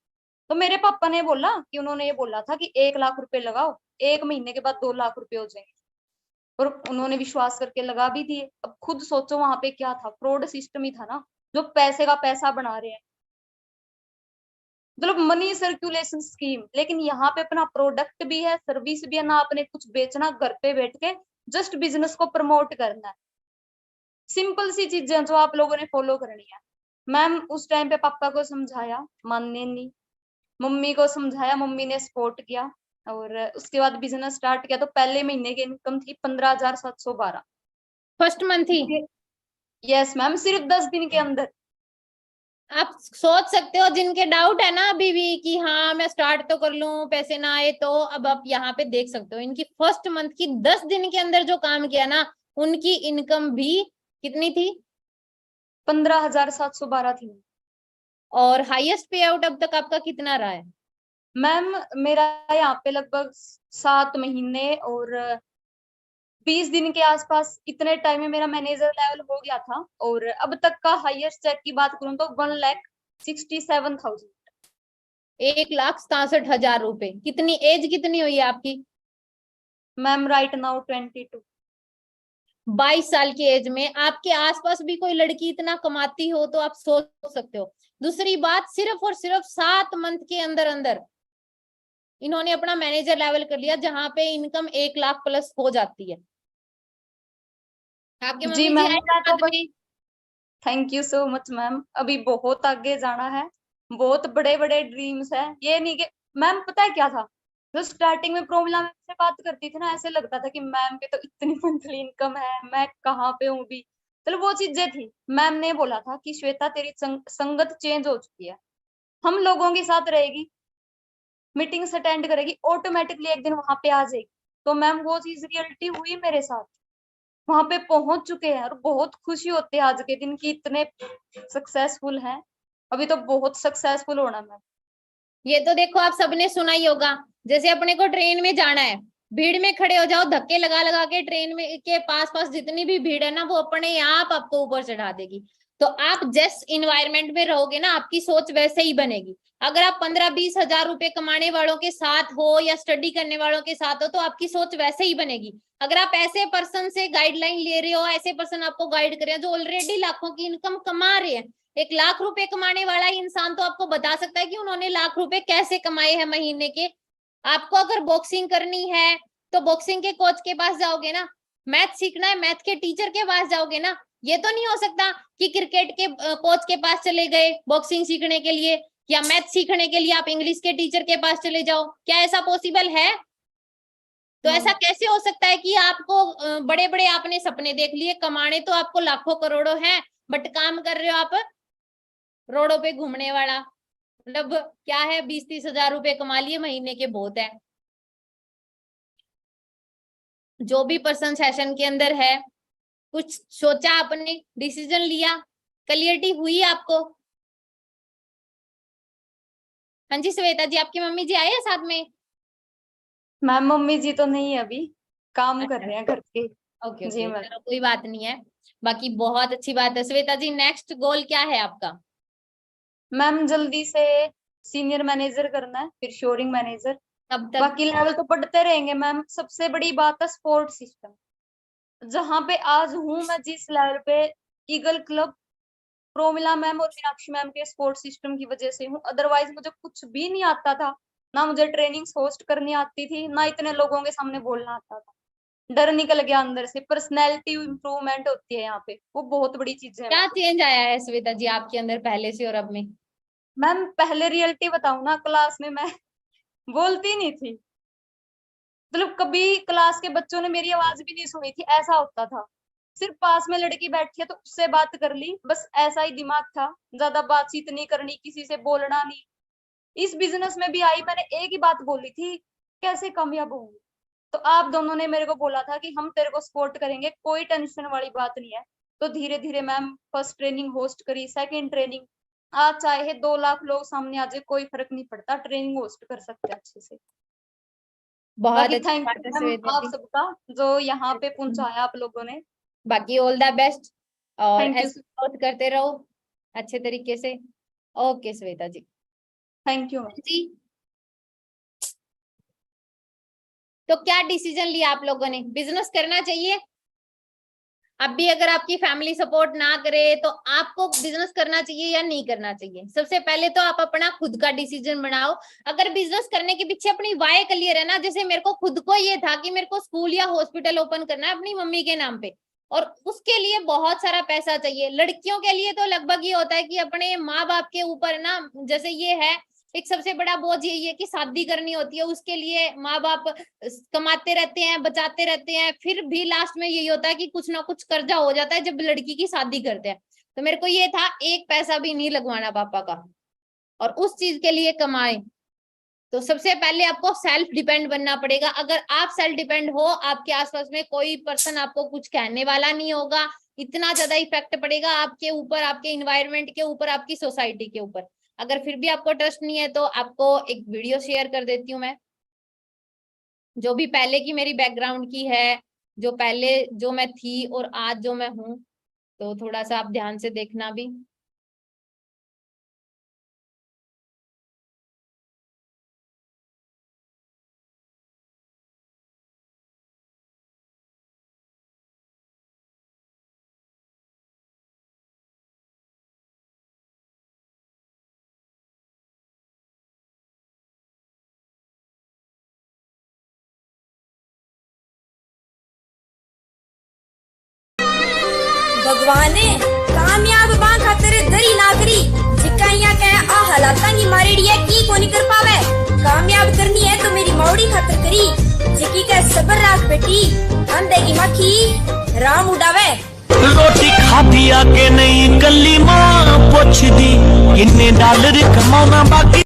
तो मेरे पापा ने बोला कि उन्होंने ये बोला था कि 1 लाख रुपए लगाओ, 1 महीने के बाद 2 लाख रुपए हो जाएंगे, और उन्होंने विश्वास करके लगा भी दिए। अब खुद सोचो वहां पे क्या था, फ्रॉड सिस्टम ही था ना, जो पैसे का पैसा बना रहे हैं, मतलब मनी सर्कुलेशन स्कीम। लेकिन यहाँ पे अपना प्रोडक्ट भी है, सर्विस भी है, ना आपने कुछ बेचना, घर पे बैठ के जस्ट बिजनेस को प्रमोट करना है। सिंपल सी चीजें जो आप लोगों ने फॉलो करनी है। मैम उस टाइम पे पापा को समझाया, मानने नहीं, मम्मी को समझाया, मम्मी ने सपोर्ट किया, और उसके बाद बिजनेस स्टार्ट किया। तो पहले महीने की इनकम थी 15,712। फर्स्ट मंथ ही? यस मैम, सिर्फ 10 दिन के अंदर। आप सोच सकते हो जिनके डाउट है ना अभी भी कि हाँ मैं स्टार्ट तो कर लूं पैसे ना आए तो, अब आप यहाँ पे देख सकते हो इनकी फर्स्ट मंथ की 10 दिन के अंदर जो काम किया ना, उनकी इनकम भी कितनी थी? 15,712 थी। और हाईएस्ट पे आउट अब तक आपका कितना रहा है? मैम मेरा यहाँ पे लगभग 7 महीने और 20 दिन के आसपास, इतने टाइम में मेरा मैनेजर लेवल हो गया था। और अब तक का हाईएस्ट चेक की बात करूं तो 1,67,000। 1,67,000 रुपए। कितनी एज कितनी हुई है आपकी? Ma'am right now 22। 22 साल की एज में आपके आसपास भी कोई लड़की इतना कमाती हो तो आप सोच सकते हो। दूसरी बात, सिर्फ और सिर्फ 7 मंथ के अंदर अंदर इन्होंने अपना मैनेजर लेवल कर लिया, जहां पे इनकम 1 लाख प्लस हो जाती है। आपके जी मम्मी जी मैम, आए मैं तो साथ में? Thank you so much ma'am. अभी बहुत आगे जाना है, बहुत बड़े बड़े ड्रीम्स है। ये नहीं कि मैम, पता है क्या था, जो स्टार्टिंग में प्रोमिला मैम से बात करती थी ना, ऐसे लगता था कि मैम के तो इतनी मंथली इनकम है, मैं कहाँ पे हूँ भी। चलो वो चीजें थी। मैम ने बोला था कि श्वेता तेरी संगत चेंज हो चुकी है, हम लोगों के साथ रहेगी, मीटिंग्स अटेंड करेगी, ऑटोमेटिकली एक दिन वहां पे आ जाएगी। तो मैम वो चीज रियलिटी हुई मेरे साथ, वहां पे पहुंच चुके हैं और बहुत खुशी होती है आज के दिन की इतने सक्सेसफुल हैं। अभी तो बहुत सक्सेसफुल होना मैम। ये तो देखो आप सबने सुना ही होगा, जैसे अपने को ट्रेन में जाना है, भीड़ में खड़े हो जाओ, धक्के लगा लगा के ट्रेन में के पास पास जितनी भी भीड़ है ना, वो अपने आप आपको ऊपर चढ़ा देगी। तो आप जिस इन्वायरमेंट में रहोगे ना, आपकी सोच वैसे ही बनेगी। अगर आप 15-20 हजार रुपए कमाने वालों के साथ हो या स्टडी करने वालों के साथ हो, तो आपकी सोच वैसे ही बनेगी। अगर आप ऐसे पर्सन से गाइडलाइन ले रहे हो, ऐसे पर्सन आपको गाइड कर रहे हैं जो ऑलरेडी लाखों की इनकम कमा रहे हैं, 1 लाख रुपए कमाने वाला इंसान तो आपको बता सकता है कि उन्होंने लाख रुपए कैसे कमाए हैं महीने के। आपको अगर बॉक्सिंग करनी है तो बॉक्सिंग के कोच के पास जाओगे ना, मैथ सीखना है मैथ के टीचर के पास जाओगे ना। ये तो नहीं हो सकता कि क्रिकेट के कोच के पास चले गए बॉक्सिंग सीखने के लिए, या मैथ सीखने के लिए आप इंग्लिश के टीचर के पास चले जाओ। क्या ऐसा पॉसिबल है? तो ऐसा कैसे हो सकता है कि आपको बड़े बड़े आपने सपने देख लिए, कमाने तो आपको लाखों करोड़ों हैं, बट काम कर रहे हो आप रोडों पे घूमने वाला। मतलब क्या है, 20-30 हजार रुपए कमा लिए महीने के, बहुत है। जो भी पर्सन सेशन के अंदर है, कुछ सोचा आपने, डिसीजन लिया, क्लियरिटी हुई आपको? हाँ जी श्वेता जी, आपकी मम्मी जी आए हैं साथ में? मैम मम्मी जी तो नहीं है अभी, काम कर अच्छा, रहे हैं घर के। ओके जी ओके, मैम। चलो कोई बात नहीं है। बाकी बहुत अच्छी बात है। श्वेता जी, नेक्स्ट गोल क्या है आपका? मैम जल्दी से सीनियर मैनेजर करना है, फिर शोरिंग मैनेजर। कब तक? बाकी लेवल तो बढ़ते रहेंगे मैम। सबसे बड़ी बात है सपोर्ट सिस्टम। जहां पे आज हूँ मैं, जिस लेवल पे, ईगल क्लब, प्रोमिला मैम और मीनाक्षी मैम के सपोर्ट सिस्टम की वजह से हूँ। अदरवाइज मुझे कुछ भी नहीं आता था, ना मुझे ट्रेनिंग्स होस्ट करनी आती थी, ना इतने लोगों के सामने बोलना आता था। डर निकल गया अंदर से। पर्सनैलिटी इंप्रूवमेंट होती है यहाँ पे, वो बहुत बड़ी चीज है क्या मैम। चेंज आया है श्वेता जी आपके अंदर पहले से और अब में? मैम पहले रियलिटी बताऊं ना, क्लास में मैं बोलती नहीं थी, मतलब कभी क्लास के बच्चों ने मेरी आवाज भी नहीं सुनी थी, ऐसा होता था। सिर्फ पास में लड़की बैठी है तो उससे बात कर ली, बस ऐसा ही दिमाग था। ज्यादा बातचीत नहीं करनी, किसी से बोलना नहीं। इस बिजनेस में भी आई, मैंने एक ही बात बोली थी, कैसे कामयाब होंगे। तो आप दोनों ने मेरे को बोला था कि हम तेरे को सपोर्ट करेंगे, कोई टेंशन वाली बात नहीं है। तो धीरे धीरे मैम फर्स्ट ट्रेनिंग होस्ट करी, सेकंड ट्रेनिंग, आज चाहे 2 लाख लोग सामने आ जाए कोई फर्क नहीं पड़ता, ट्रेनिंग होस्ट कर सकते हैं अच्छे से। बहुत बाकी अच्छी थैंक बात यू है मैम श्वेता आप जी। सबका, जो यहाँ पे पहुंचाया आप लोगों ने। बाकी ऑल द बेस्ट, और थैंक यू। ऐसे ग्रोथ करते रहो अच्छे तरीके से। Okay Shweta ji. Thank you. जी, तो क्या डिसीजन लिया आप लोगों ने? बिजनेस करना चाहिए? अब भी अगर आपकी फैमिली सपोर्ट ना करे तो आपको बिजनेस करना चाहिए या नहीं करना चाहिए? सबसे पहले तो आप अपना खुद का डिसीजन बनाओ। अगर बिजनेस करने के पीछे अपनी वाय क्लियर है ना, जैसे मेरे को खुद को ये था कि मेरे को स्कूल या हॉस्पिटल ओपन करना है अपनी मम्मी के नाम पे, और उसके लिए बहुत सारा पैसा चाहिए। लड़कियों के लिए तो लगभग ये होता है कि अपने माँ बाप के ऊपर ना, जैसे ये है, एक सबसे बड़ा बोझ यही है कि शादी करनी होती है, उसके लिए माँ बाप कमाते रहते हैं, बचाते रहते हैं, फिर भी लास्ट में यही होता है कि कुछ ना कुछ कर्जा हो जाता है जब लड़की की शादी करते हैं। तो मेरे को ये था, एक पैसा भी नहीं लगवाना पापा का, और उस चीज के लिए कमाए। तो सबसे पहले आपको सेल्फ डिपेंड बनना पड़ेगा। अगर आप सेल्फ डिपेंड हो, आपके आसपास में कोई पर्सन आपको कुछ कहने वाला नहीं होगा। इतना ज्यादा इफेक्ट पड़ेगा आपके ऊपर, आपके इन्वायरमेंट के ऊपर, आपकी सोसाइटी के ऊपर। अगर फिर भी आपको ट्रस्ट नहीं है तो आपको एक वीडियो शेयर कर देती हूँ मैं, जो भी पहले की मेरी बैकग्राउंड की है, जो पहले जो मैं थी और आज जो मैं हूँ। तो थोड़ा सा आप ध्यान से देखना भी। भगवान कामयाब बा खातिर धरी ना करी जिकाइया के आ हालातां की मारेड़ी है की कोनी कर पावे कामयाब करनी है तो मेरी मौड़ी खातिर करी जिकी के सबर राख बेटी अंधे की मक्खी राम उड़ावे रोटी खाधी आके नहीं कल्ली मां पूछदी किन्ने डॉलर कमाना बाकी।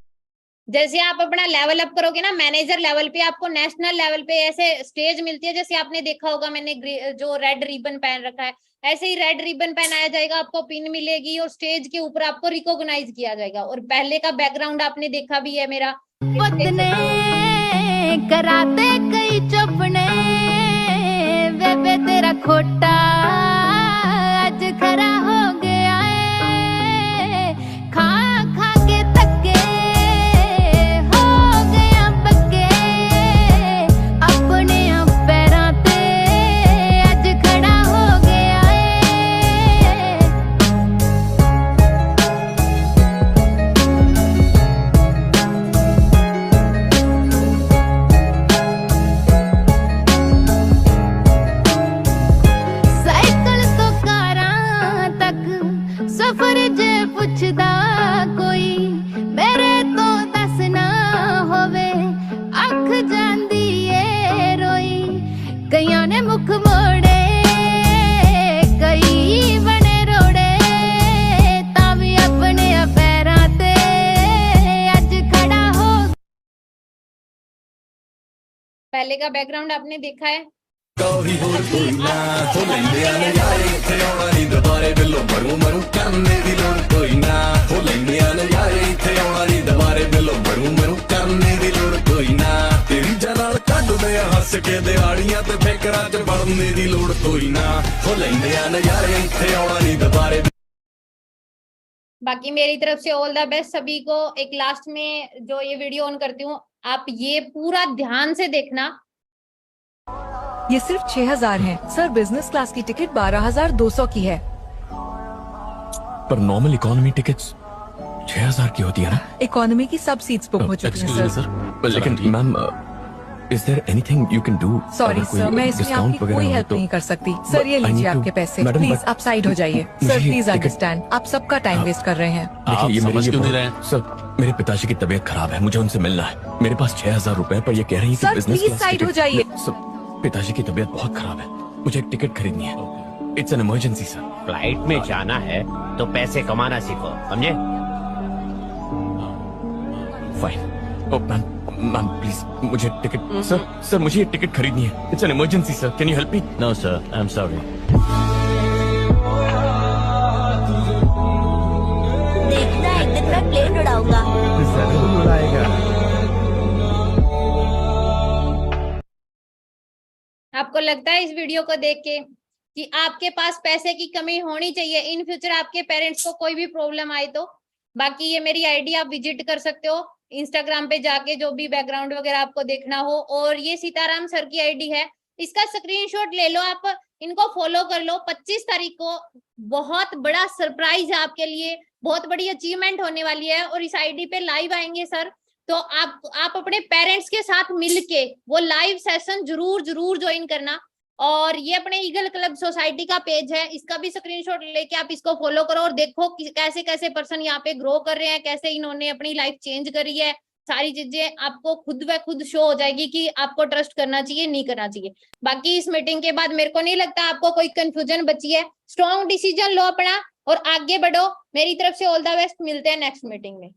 जैसे आप अपना लेवल अप करोगे ना मैनेजर लेवल पे, आपको नेशनल लेवल पे ऐसे स्टेज मिलती है, जैसे आपने देखा होगा मैंने जो रेड रिबन पहन रखा है, ऐसे ही रेड रिबन पहनाया जाएगा, आपको पिन मिलेगी और स्टेज के ऊपर आपको रिकॉग्नाइज किया जाएगा। और पहले का बैकग्राउंड आपने देखा भी है मेरा। कराते कई चपने बेबे तेरा खोटा आज खरा हो गया है खा खा के थके हो गया पक्के अपने पैरां ते आज खड़ा हो गया है। साइकिल तो कारां तक सफर जे पुछदा कोई मेरे तो दस ना होवे अख जांदी ए रोई कईयां ने मुख मोड़े कई बने रोड़े तां भी अपने पैरां ते अज खड़ा हो। पहले का बैकग्राउंड आपने देखा है। बाकी मेरी तरफ से ऑल द बेस्ट सभी को। एक लास्ट में जो ये वीडियो ऑन करती हूँ, आप ये पूरा ध्यान से देखना। ये सिर्फ 6,000 है सर, बिजनेस क्लास की टिकट 12,200 की है। पर नॉर्मल इकोनॉमी टिकट्स 6,000 की होती है ना? इकोनॉमी की सब सीट्स बुक हो चुकी हैं सर। लेकिन ma'am is there anything you can do? Sorry sir, मैं इसमें आपकी कोई हेल्प नहीं कर सकती। सर ये लीजिए आपके पैसे, प्लीज आप साइड हो जाइए। सर प्लीज अंडरस्टैंड, आप सबका टाइम वेस्ट कर रहे हैं। देखिए ये मेरी सर मेरे पिताजी की तबीयत खराब है, मुझे उनसे मिलना है। मेरे पास 6,000 रुपए पर ये कह रही है कि बिजनेस प्लीज साइड हो जाइए। पिताजी की तबीयत बहुत खराब है, मुझे एक टिकट खरीदनी है। It's an emergency sir. Flight में जाना है तो पैसे कमाना सीखो, समझे? फाइन। मैम प्लीज मुझे टिकट सर मुझे ये टिकट खरीदनी है। It's an emergency sir, can you help me? No sir, I am sorry. देखना एक दिन मैं प्लेन उड़ाऊंगा। जरूर उड़ाएगा। आपको लगता है इस वीडियो को देख के कि आपके पास पैसे की कमी होनी चाहिए इन फ्यूचर आपके पेरेंट्स को कोई भी प्रॉब्लम आए तो? बाकी ये मेरी आईडी आप विजिट कर सकते हो इंस्टाग्राम पे जाके, जो भी बैकग्राउंड वगैरह आपको देखना हो। और ये सीताराम सर की आईडी है, इसका स्क्रीनशॉट ले लो, आप इनको फॉलो कर लो। 25 तारीख को बहुत बड़ा सरप्राइज है आपके लिए, बहुत बड़ी अचीवमेंट होने वाली है। और इस आईडी पे लाइव आएंगे सर, तो आप अपने पेरेंट्स के साथ मिलके वो लाइव सेशन जरूर ज्वाइन करना। और ये अपने ईगल क्लब सोसाइटी का पेज है, इसका भी स्क्रीनशॉट लेके आप इसको फॉलो करो और देखो कैसे कैसे पर्सन यहाँ पे ग्रो कर रहे हैं, कैसे इन्होंने अपनी लाइफ चेंज करी है। सारी चीजें आपको खुद ब खुद शो हो जाएगी कि आपको ट्रस्ट करना चाहिए नहीं करना चाहिए। बाकी इस मीटिंग के बाद मेरे को नहीं लगता आपको कोई कंफ्यूजन बची है। स्ट्रॉन्ग डिसीजन लो अपना और आगे बढ़ो। मेरी तरफ से ऑल द बेस्ट, मिलते हैं नेक्स्ट मीटिंग में।